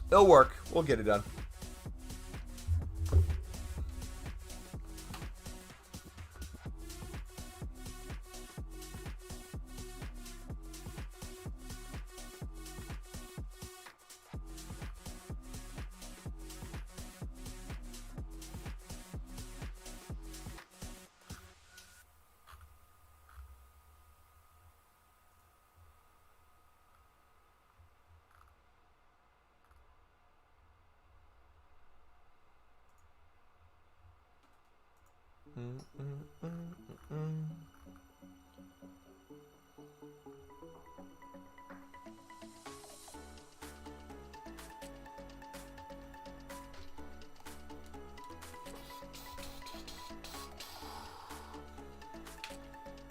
It'll work. We'll get it done.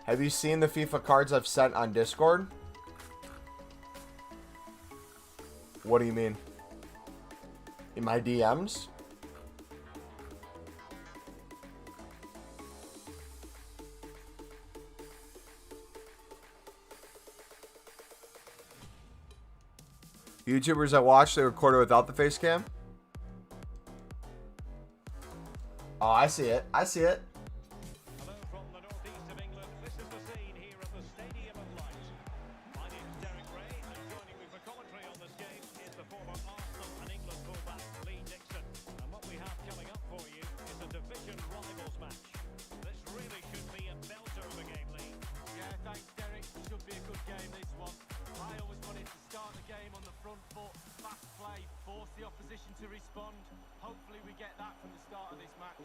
Have you seen the FIFA cards I've sent on Discord? What do you mean? In my DMs? YouTubers I watch, they recorded without the face cam? Oh, I see it. I see it. Hello from the northeast of England. This is the scene here at the Stadium of Light. My name is Derek Ray, and joining me for commentary on this game is the former Arsenal and England fullback Lee Dixon. And what we have coming up for you is a division rivals match. This really should be a belter of a game, Lee. Yeah, thanks, Derek. Should be a good game, this one. I always wanted to start the game on the front foot, fast play, force the opposition to respond. Hopefully we get that from the start of this match.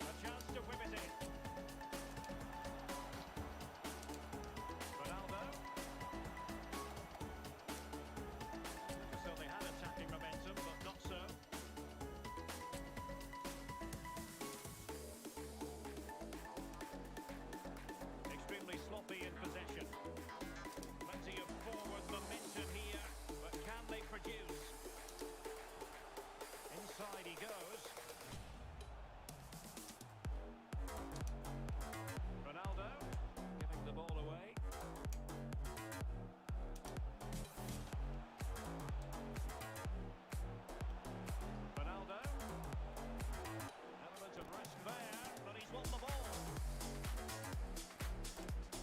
A chance to whip it in. Ronaldo. Certainly had attacking momentum, but not so. Extremely sloppy in possession. Plenty of forward momentum here, but can they produce? Inside he goes. Ronaldo giving the ball away. Ronaldo. Element of risk there, but he's won the ball.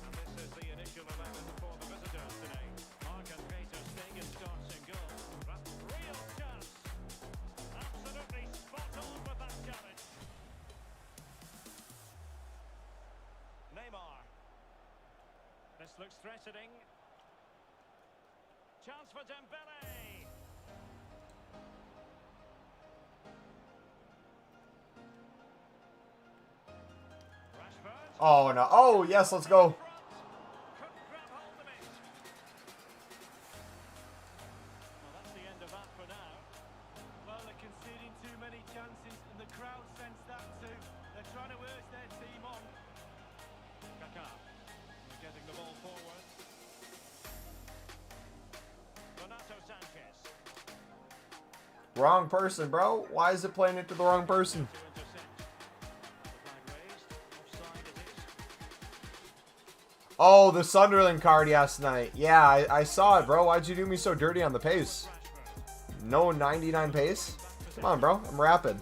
And this is the initial 11 for the visitors today. Mark and Peter Stegen starts in goal. But real chance. Absolutely spot on with that challenge. Neymar. This looks threatening. Chance for Dembele. Rashford. Oh, no. Oh, yes, let's go. Couldn't grab hold of it. Well, that's the end of that for now. Well, they're conceding too many chances, and the crowd sense that too. They're trying to urge their team on. Kaká. Getting the ball forward. Renato Sanchez. Wrong person, bro. Why is it playing it to the wrong person? To intercept. The flag raised. Offside it is. Oh, the Sunderland card night. Yeah, I saw it, bro. Why'd you do me so dirty on the pace? Rashford. No 99 pace? Come on, bro. I'm rapid.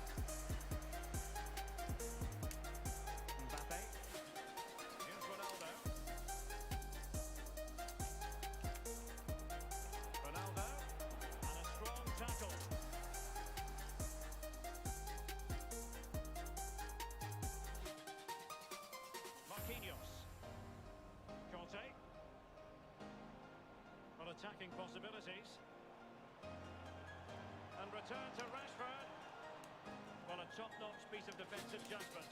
Mbappe. Here's Ronaldo. Ronaldo. And a strong tackle. Marquinhos. Conte. Well, attacking possibilities. And return to Rashford. Well, a top-notch piece of defensive judgment.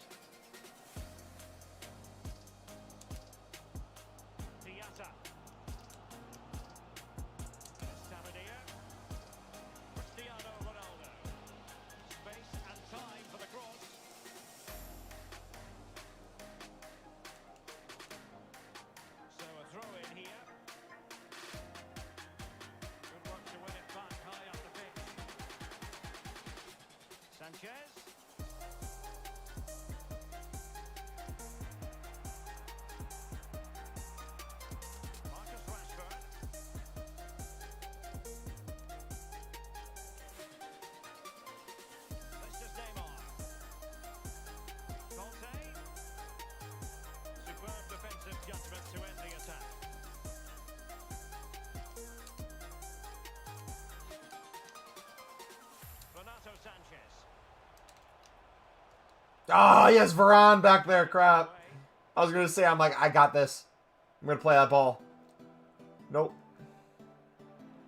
Diatta. Stamania. Cristiano Ronaldo. Space and time for the cross. So a throw in here. Good work to win it back high up the pitch. Sanchez. Marcus Rashford. This is Neymar. Conte. Superb defensive judgment to end the attack. Renato Sanchez. Ah, yes, Varane back there. Crap. I was going to say, I'm like, I got this. I'm going to play that ball. Nope.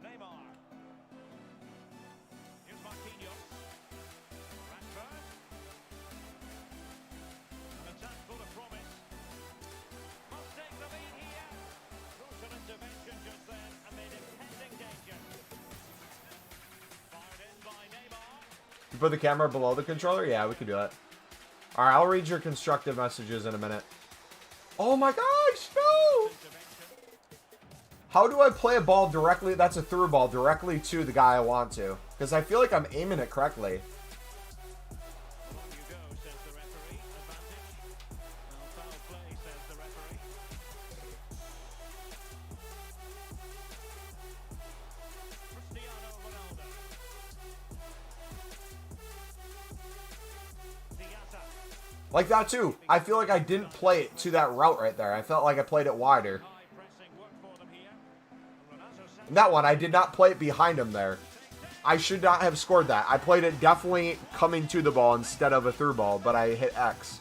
Neymar. Here's Marquinhos. Rashford. Put the camera below the controller? Yeah, we could do that. Alright, I'll read your constructive messages in a minute. Oh my gosh, no! How do I play a ball directly? That's a through ball directly to the guy I want to. Because I feel like I'm aiming it correctly. Like that too. I feel like I didn't play it to that route right there. I felt like I played it wider. And that one, I did not play it behind him there. I should not have scored that. I played it definitely coming to the ball instead of a through ball, but I hit X.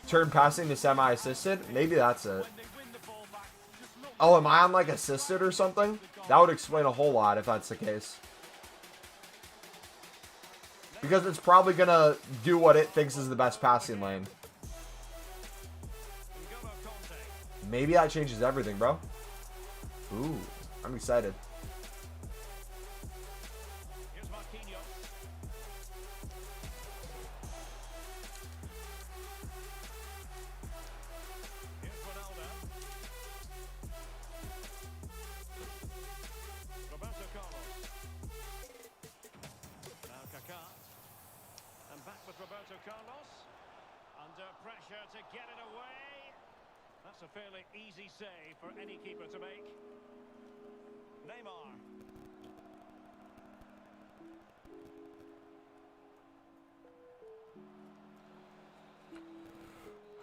Turn passing to semi-assisted? Maybe that's it. Oh, am I on like assisted or something? That would explain a whole lot if that's the case. Because it's probably going to do what it thinks is the best passing lane. Maybe that changes everything, bro. Ooh, I'm excited. A fairly easy save for any keeper to make.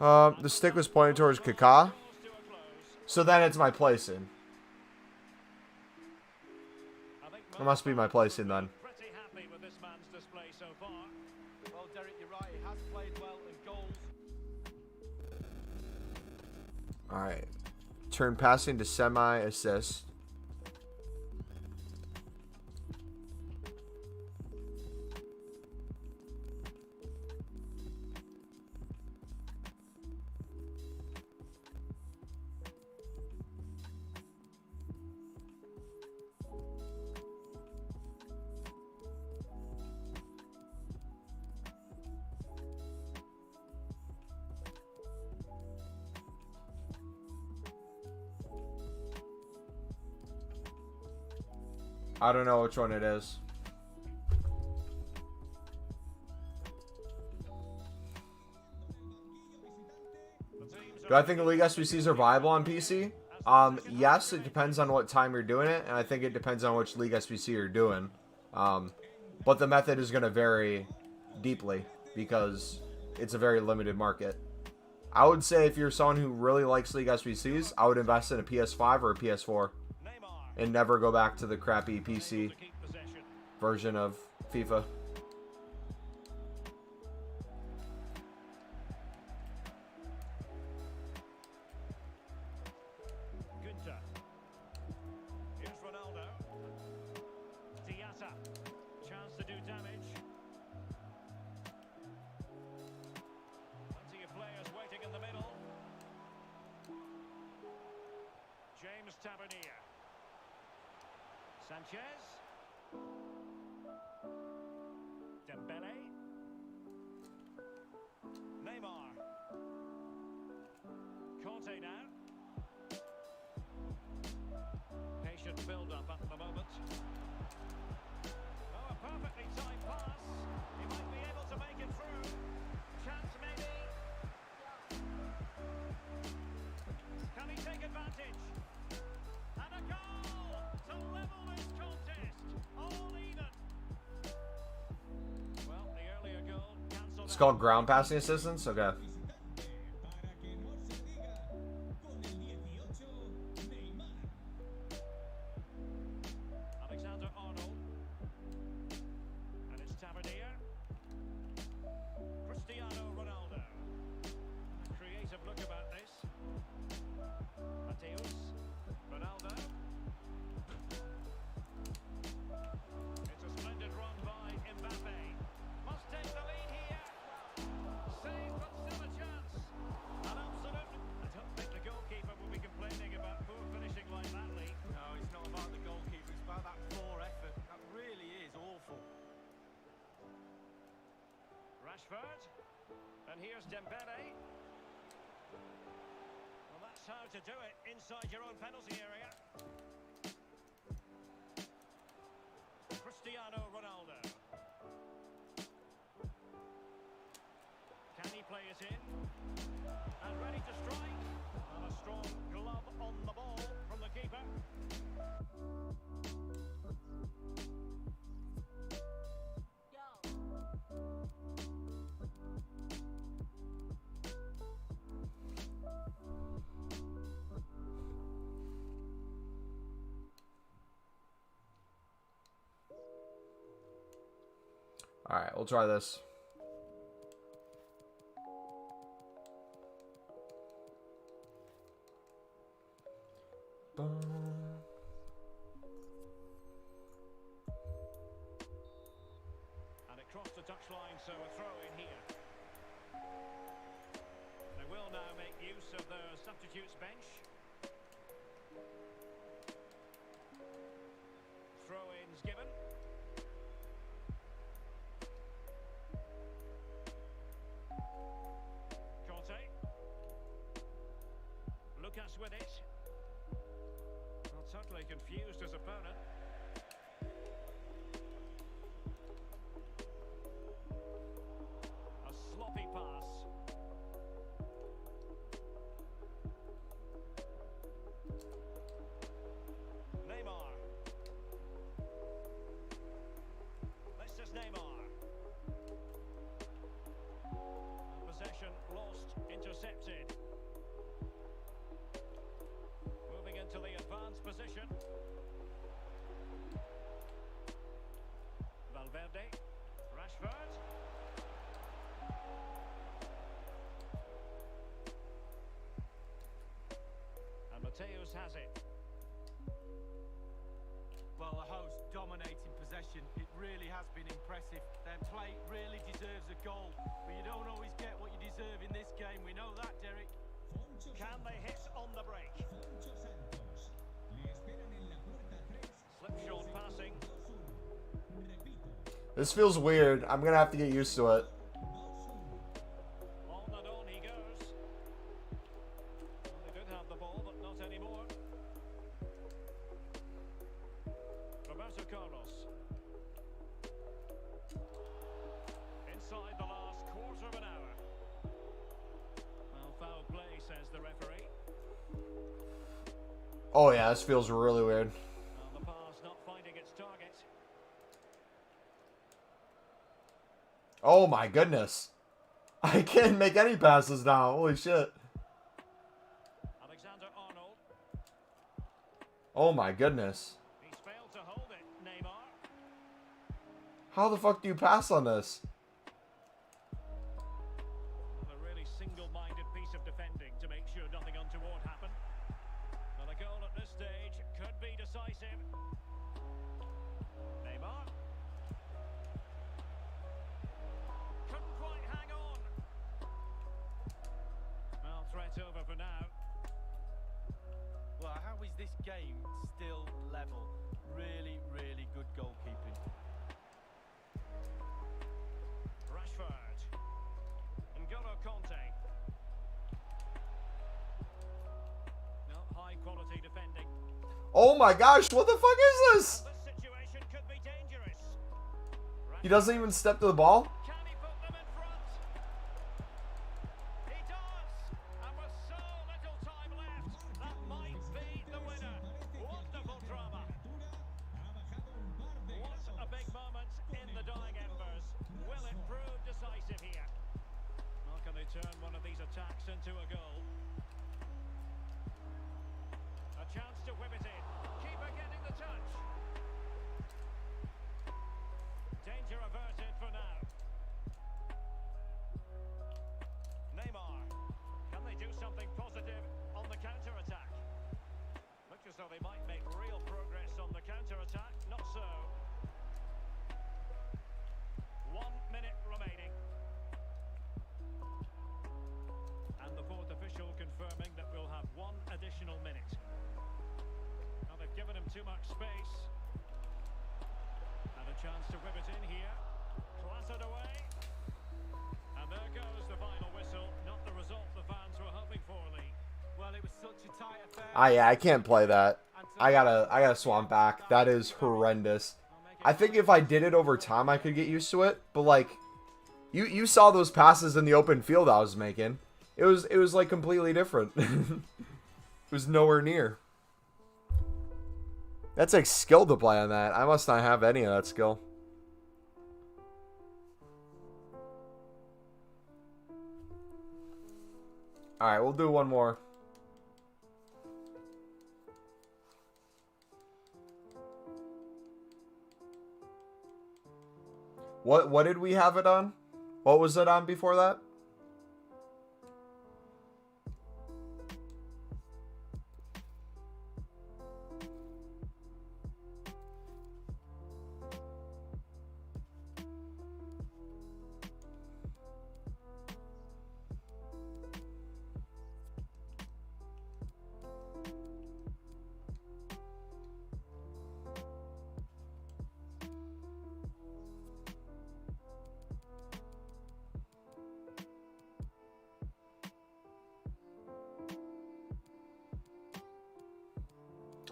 Neymar. The stick was pointing towards Kaká. So then it's my placing. It must be my placing then. Pretty happy with this man's display so far. Well, Derek, you're right. He has played well and goals. Alright. Turn passing to semi-assist. I don't know which one it is. Do I think League SBCs are viable on PC? Yes, it depends on what time you're doing it, and I think it depends on which League SBC you're doing. But the method is going to vary deeply because it's a very limited market. I would say if you're someone who really likes League SBCs, I would invest in a PS5 or a PS4. And never go back to the crappy PC version of FIFA. Günther. Here's Ronaldo. Diatta. Chance to do damage. Plenty of players waiting in the middle. James Tavernier. Sanchez. Dembele. Neymar. Conte now. Patient build-up at the moment. Oh, a perfectly timed pass. He might be able to make it through. Chance maybe. Can he take advantage? And a goal to level this contest. All even. Well, the earlier goal cancelled. It's called ground passing assistance? Okay. Alexander-Arnold. And it's Tavernier. Cristiano Ronaldo. A creative look about this. Mateus. Ronaldo. It's a splendid run by Mbappe. Must take the lead here. Save but still a Rashford. And here's Dembele. Well, that's how to do it inside your own penalty area. Cristiano Ronaldo. Can he play it in? And ready to strike. And a strong glove on the ball from the keeper. All right, we'll try this. Boom. And it crossed the touchline, so a throw in here. They will now make use of the substitutes bench. Throw-ins given. Lucas with it. Well, totally confused his opponent. A sloppy pass. Neymar. This is Neymar. Possession lost, intercepted. Into the advanced position. Valverde. Rashford. And Mateus has it. Well, the host dominating possession. It really has been impressive. Their play really deserves a goal, but you don't always get what you deserve in this game. We know that, Derek. Can they hit on the break? Slipshod passing. This feels weird. I'm gonna have to get used to it. On and on he goes. They did have the ball, but not anymore. Roberto Carlos. Inside the last quarter of an hour. Well, foul play, says the referee. Oh yeah, this feels really weird. The pass not finding its target. Oh my goodness. I can't make any passes now. Holy shit. Alexander Arnold. Oh my goodness. He's failed to hold it, Neymar. How the fuck do you pass on this? A really single-minded piece of defending to make sure nothing untoward happened. And a goal at this stage could be decisive. Neymar. Couldn't quite hang on. Well, threat over for now. Well, how is this game still level? Really, really good goalkeeping. Rashford. N'Golo Conte. No, high-quality defending. Oh my gosh, what the fuck is this? This situation could be dangerous. He doesn't even step to the ball? Can he put them in front? He does! And with so little time left, that might be the winner. Wonderful drama. What a big moment in the dying embers. Will it prove decisive here? How can they turn one of these attacks into a goal? A chance to whip it in. Keeper getting the touch. Danger averted for now. Neymar. Can they do something positive on the counter-attack? Looks as though they might make real progress on the counter-attack. Not so. 1 minute remaining. And the fourth official confirming that we'll have 1 additional minute. Now they've given him too much space. And a chance to whip it in here. Clattered away. Yeah, I can't play that. I gotta swamp back. That is horrendous. I think if I did it over time, I could get used to it. But like, you saw those passes in the open field I was making. It was like completely different. It was nowhere near. That's like skill to play on that. I must not have any of that skill. Alright, we'll do one more. What did we have it on? What was it on before that?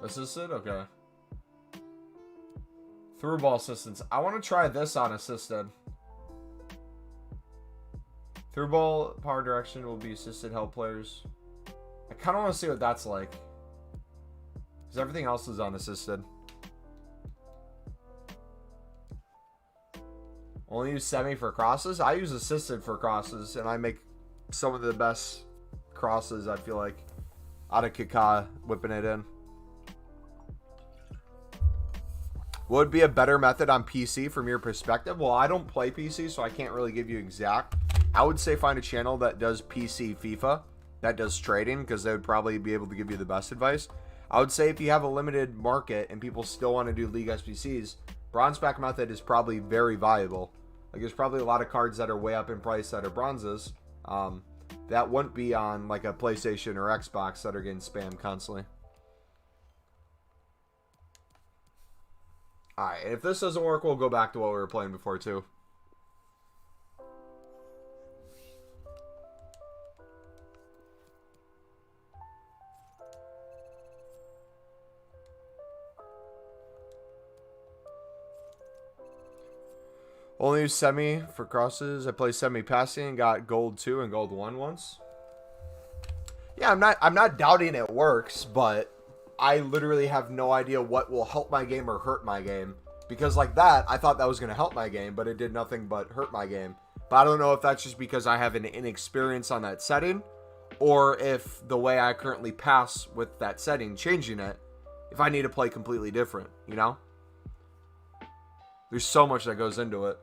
Assisted? Okay. Through ball assistance. I want to try this on assisted. Through ball power direction will be assisted help players. I kind of want to see what that's like. Because everything else is unassisted. Only use semi for crosses? I use assisted for crosses. And I make some of the best crosses, I feel like. Out of Kaká whipping it in. What would be a better method on PC from your perspective? Well, I don't play PC, so I can't really give you exact. I would say find a channel that does PC FIFA, that does trading, because they would probably be able to give you the best advice. I would say if you have a limited market and people still want to do League SBCs, bronze pack method is probably very viable. Like, there's probably a lot of cards that are way up in price that are bronzes. That wouldn't be on like a PlayStation or Xbox that are getting spammed constantly. Alright, and if this doesn't work, we'll go back to what we were playing before, too. Only use semi for crosses. I play semi passing and got gold 2 and gold 1 once. Yeah, I'm not doubting it works, but I literally have no idea what will help my game or hurt my game. Because like that, I thought that was going to help my game, but it did nothing but hurt my game. But I don't know if that's just because I have an inexperience on that setting, or if the way I currently pass with that setting, changing it, if I need to play completely different, you know? There's so much that goes into it.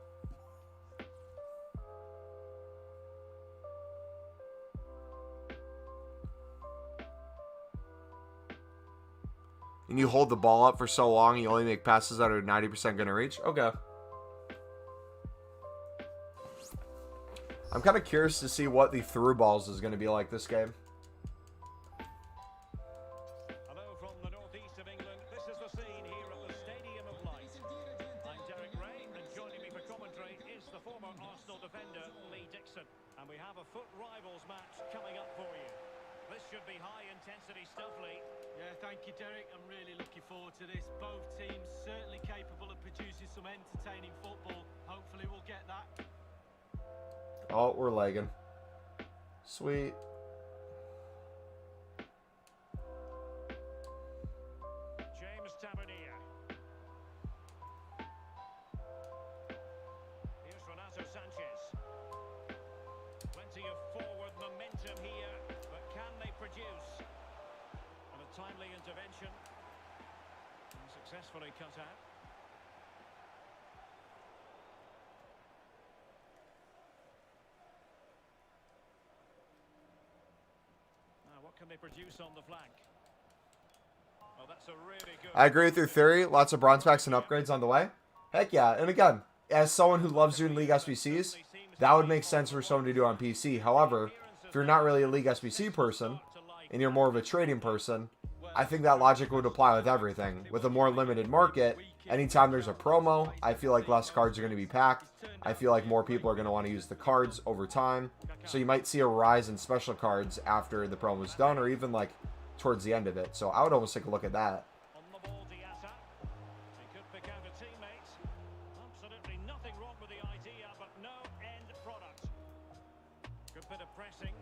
And you hold the ball up for so long, you only make passes that are 90% going to reach? Okay. I'm kind of curious to see what the through balls is going to be like this game. Hello from the northeast of England. This is the scene here at the Stadium of Light. I'm Derek Ray, and joining me for commentary is the former Arsenal defender, Lee Dixon. And we have a foot rivals match coming up for you. This should be high-intensity stuff, Lee. Yeah, thank you, Derek. I'm really looking forward to this. Both teams certainly capable of producing some entertaining football. Hopefully we'll get that. Oh, we're lagging. Sweet. James Tavernier. Here's Renato Sanchez. Plenty of forward momentum here, but can they produce? And a timely intervention. And successfully cut out. Now, what can they produce on the flank? Well, that's a really good... I agree with your theory. Lots of bronze packs and upgrades on the way. Heck yeah. And again, as someone who loves doing League SBCs, that would make sense for someone to do on PC. However, if you're not really a League SBC person, and you're more of a trading person, I think that logic would apply with everything. With a more limited market, anytime there's a promo, I feel like less cards are going to be packed. I feel like more people are going to want to use the cards over time. So you might see a rise in special cards after the promo's done, or even like towards the end of it. So I would almost take a look at that. On the ball, Diatta. He could pick out a teammate. Absolutely nothing wrong with the idea, but no end product. Good bit of pressing.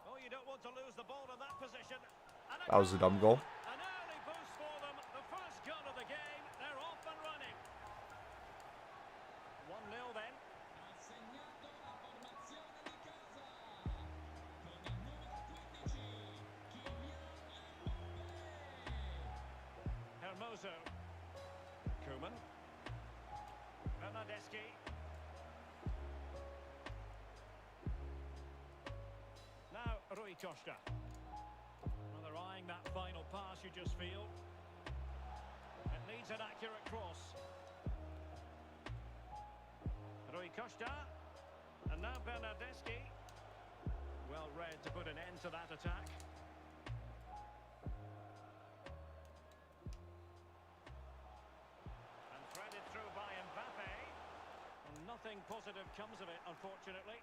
Oh, you don't want to lose the ball in that position. And That was a dumb goal. an early boost for them. The first goal of the game. They're off and running. 1-0 then. Hermoso. Koeman. Bernardeschi. Now Rui Costa. Well, they're eyeing that final pass, you just feel. It needs an accurate cross. Rui Costa. And now Bernardeschi. Well read to put an end to that attack. And threaded through by Mbappe. And nothing positive comes of it, unfortunately.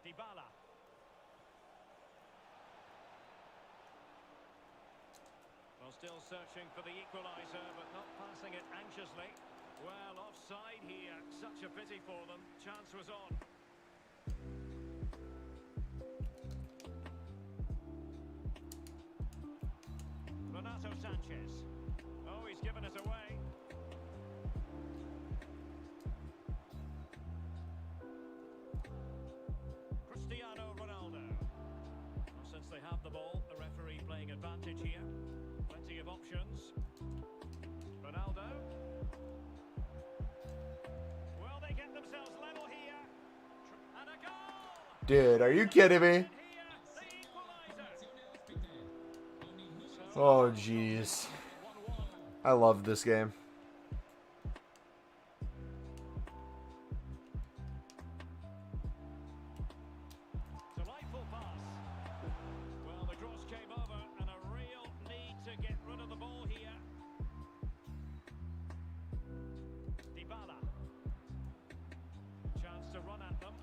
Dybala. Well, still searching for the equaliser, but not passing it anxiously. Well, offside here. Such a pity for them. Chance was on. Renato Sanchez. Oh, he's given it away. Cristiano Ronaldo. Well, since they have the ball, the referee playing advantage here. Plenty of options. Ronaldo. Well, they get themselves level here. And a goal! Dude, are you kidding me? And here, the equaliser. Oh, jeez. I love this game. Delightful pass. Well, the cross came over and a real need to get rid of the ball here. Dybala. Chance to run at them.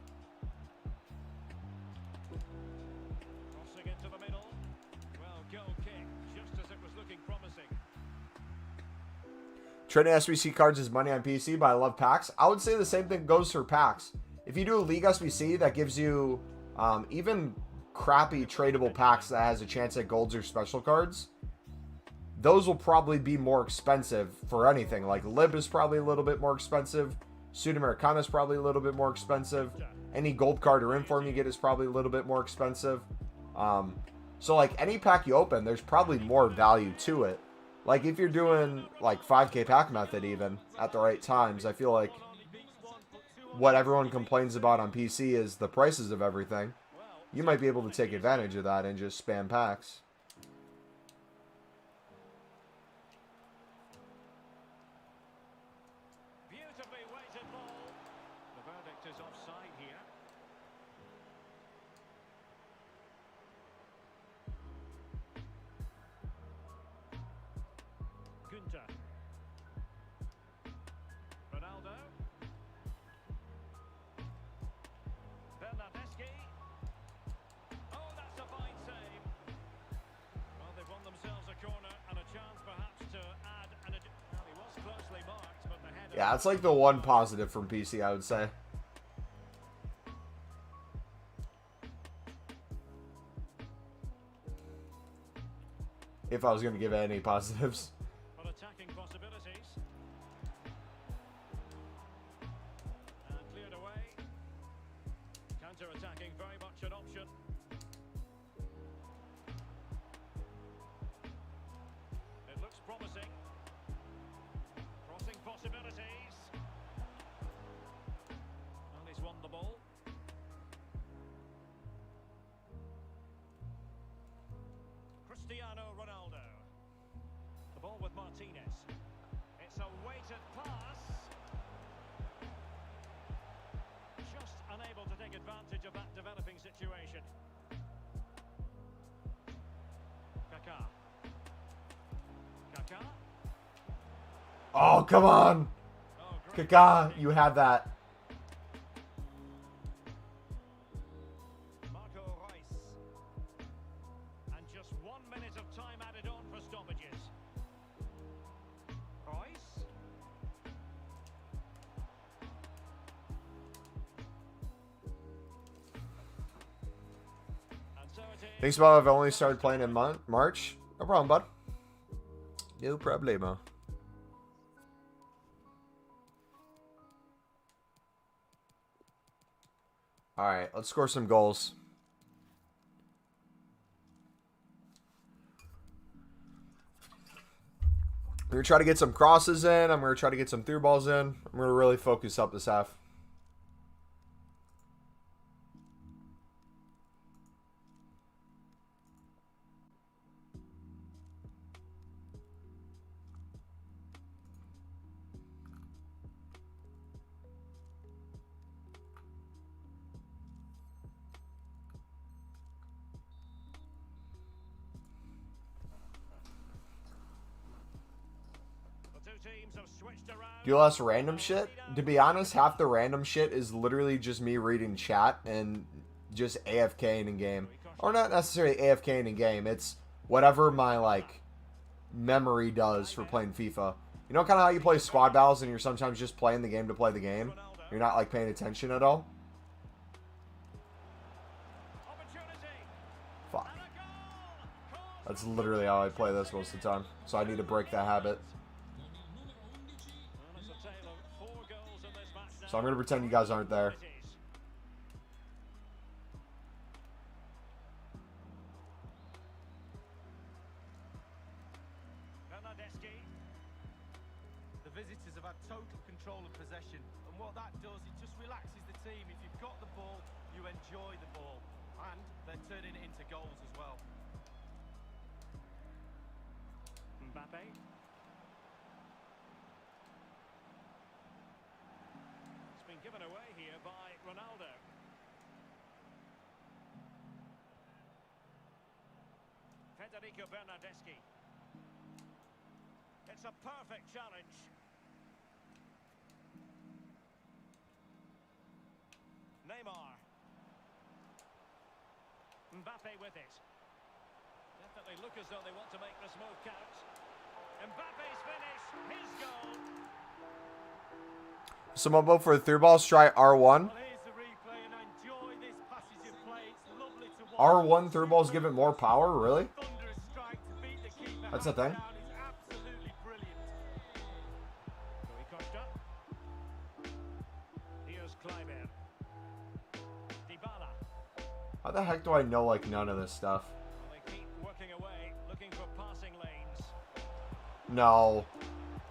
Crossing into the middle. Well, goal kick, just as it was looking promising. Trading SBC cards is money on PC, but I love packs. I would say the same thing goes for packs. If you do a League SBC, that gives you even crappy tradable packs that has a chance at golds or special cards. Those will probably be more expensive for anything. Like Lib is probably a little bit more expensive. Sudamericana is probably a little bit more expensive. Any gold card or inform you get is probably a little bit more expensive. So like any pack you open, there's probably more value to it. Like if you're doing like 5K pack method even at the right times, I feel like what everyone complains about on PC is the prices of everything. You might be able to take advantage of that and just spam packs. Beautifully weighted ball. The verdict is offside here. Günther. Ronaldo. Bernardeschi. Oh, that's a fine save. Well, they've won themselves a corner and a chance perhaps to add an well, he was closely marked, but the header. Yeah, it's like the one positive from PC, I would say. If I was going to give it any positives. But attacking possibilities. And cleared away. Counter-attacking, very much an option. It looks promising. Crossing possibilities. And he's won the ball. Cristiano Ronaldo. The ball with Martinez. It's a weighted pass. Just unable to take advantage of that developing situation. Kaká. Kaká. Oh, come on. Kaká, you had that. Marco Reus. And just 1 minute of time added on for stoppages. Reus. And so it is. Thanks, Bob. I've only started playing in March. No problem, bud. No problemo. All right, let's score some goals. I'm going to try to get some crosses in. I'm going to try to get some through balls in. I'm going to really focus up this half. The two teams have switched around. Do less random shit? To be honest, half the random shit is literally just me reading chat and just AFKing in game. Or not necessarily AFKing in game. It's whatever my, like, memory does for playing FIFA. You know kind of how you play squad battles and you're sometimes just playing the game to play the game? You're not, like, paying attention at all? Opportunity. Fuck. And a goal. That's literally how I play this most of the time. So I need to break that habit. Well, it's a tale of 4 goals in this match now. So I'm going to pretend you guys aren't there. It is. Bernardeschi. The visitors have had total control of possession, and what that does, it just relaxes the team. If you've got the ball, you enjoy the ball, and they're turning it into goals as well. Mbappe. It's been given away here by Ronaldo. Federico Bernardeschi. It's a perfect challenge. Neymar. Mbappe with it. Definitely look as though they want to make this move count. Mbappe's finish, his goal. Someone vote for a through balls. Try R1. Well, here's the replay, and enjoy this passage of play. It's lovely to watch. R1 through balls give it more power? Really? Thunderous strike to beat the keeper. That's a thing? Down is absolutely brilliant. Rui Costa. Here's Kleiber. Dybala. How the heck do I know, like, none of this stuff? Well, they keep working away, looking for passing lanes. No.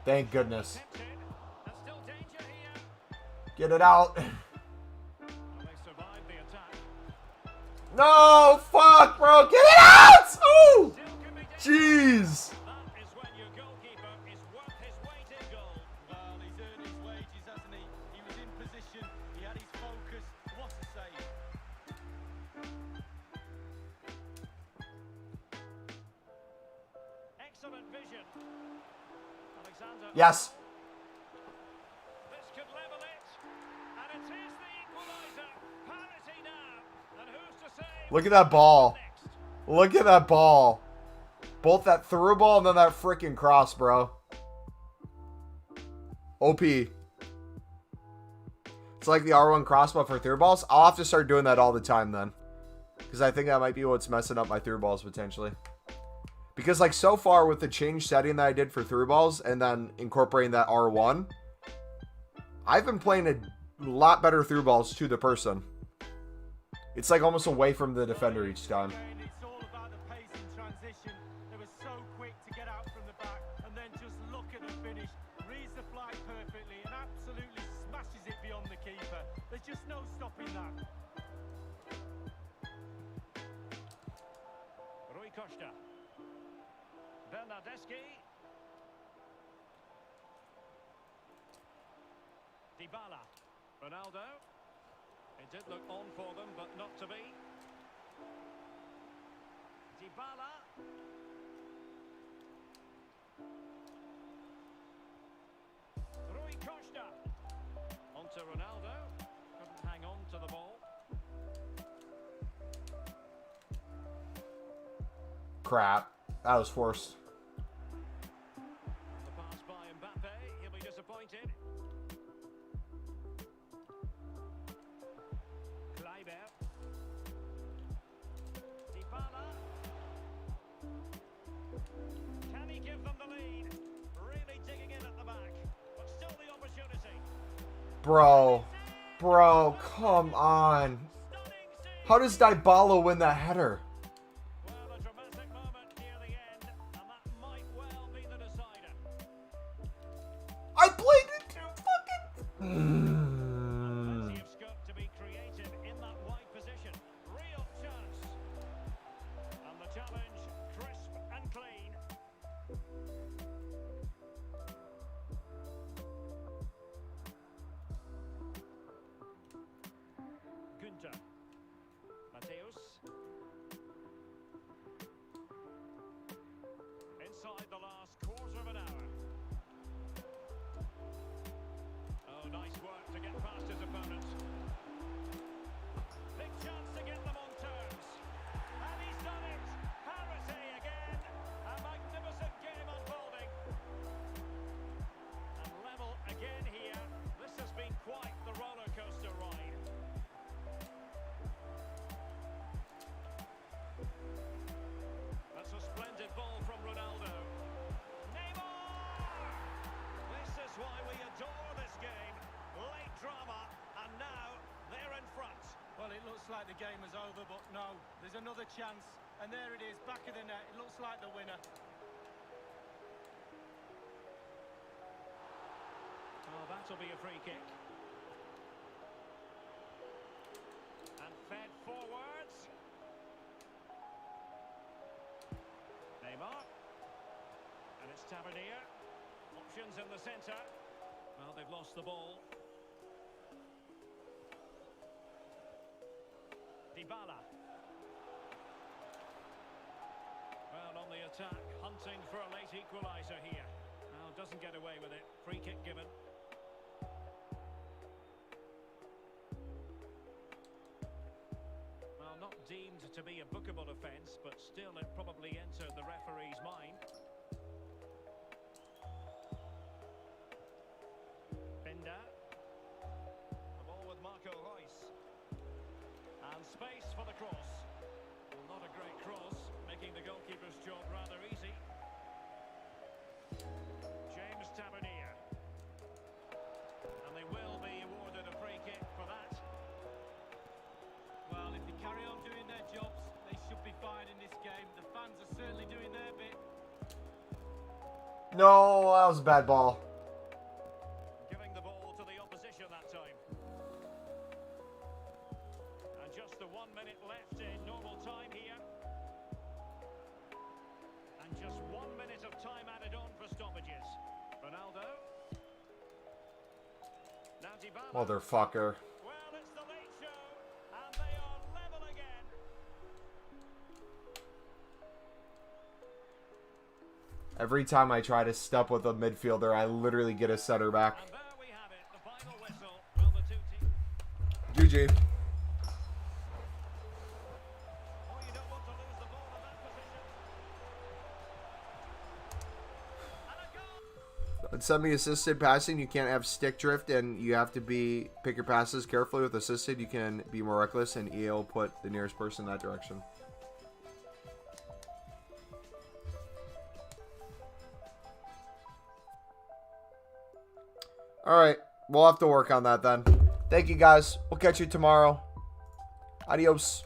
Thank goodness. Tempted. And still danger here. Get it out. Well, they survived the attack. No! Fuck, bro! Get it out! Ooh! Still can be dangerous. Jeez! That is when your goalkeeper is worth his weight in gold. Well, he's earned his wages, hasn't he? He was in position. He had his focus. What a save. Excellent vision. Alexander. Yes. This could level it. And it is the equaliser. Parity now. And who's to say? Look at that ball. Next. Look at that ball. Both that through ball and then that freaking cross, bro. OP. It's like the R1 crossbar for through balls. I'll have to start doing that all the time then. Because I think that might be what's messing up my through balls potentially. Because like so far with the change setting that I did for through balls and then incorporating that R1, I've been playing a lot better through balls to the person. It's like almost away from the defender each time. Again, it's all about the pace in transition. They were so quick to get out from the back, and then just look at the finish. Reads the fly perfectly and absolutely smashes it beyond the keeper. There's just no stopping that. Rui Costa. Bernardeschi. Dybala. Ronaldo. It did look on for them, but not to be. Dybala. Crap. That was forced. The pass by Mbappe. He'll be disappointed. Kleiber. Dybala. Can he give them the lead? Really digging in at the back, but still the opportunity. Bro. Bro, come on. Stunning save. How does Dybala win that header? Well, a dramatic moment near the end, and that might well be the decider. I played it too fucking. Plenty of scope to be creative in that wide position. Real chance. And the challenge, crisp and clean. Günther. Mateus. Inside the last quarter of an hour. Oh, nice work to get past his opponent. Big chance to get them on terms. And he's done it. Parity again. A magnificent game unfolding. And level again here. This has been quite the roller coaster ride. That's a splendid ball from Ronaldo. Neymar! This is why we adore this game. Late drama, and now they're in front. Well, it looks like the game is over, but no, there's another chance, and there it is, back of the net. It looks like the winner. Oh, that'll be a free kick. And fed forwards. Neymar. And it's Tavernier. Options in the centre. Well, they've lost the ball. Dybala. Well, on the attack, hunting for a late equaliser here. Now, doesn't get away with it. Free kick given. Well, not deemed to be a bookable offence, but still it probably entered the referee's mind. Bender. The ball with Marco Reus. And space for the cross. Well, not a great cross, making the goalkeeper's job rather easy. James Tavernier. And they will be awarded a free kick for that. Well, if they carry on doing their jobs, they should be fine in this game. The fans are certainly doing their bit. No, that was a bad ball. Giving the ball to the opposition that time. And just the 1 minute left in normal time here. And just 1 minute of time added on for stoppages. Ronaldo. Now Dybala. Motherfucker. Well, it's the late show, and they are level again. Every time I try to step with a midfielder, I literally get a center back. And there we have it, the final whistle. Will the two teams... GG. Oh, you don't want to lose the ball in that position. And a goal. On semi-assisted passing, you can't have stick drift, and you have to pick your passes carefully. With assisted, you can be more reckless, and EA will put the nearest person in that direction. Alright, we'll have to work on that then. Thank you guys. We'll catch you tomorrow. Adios.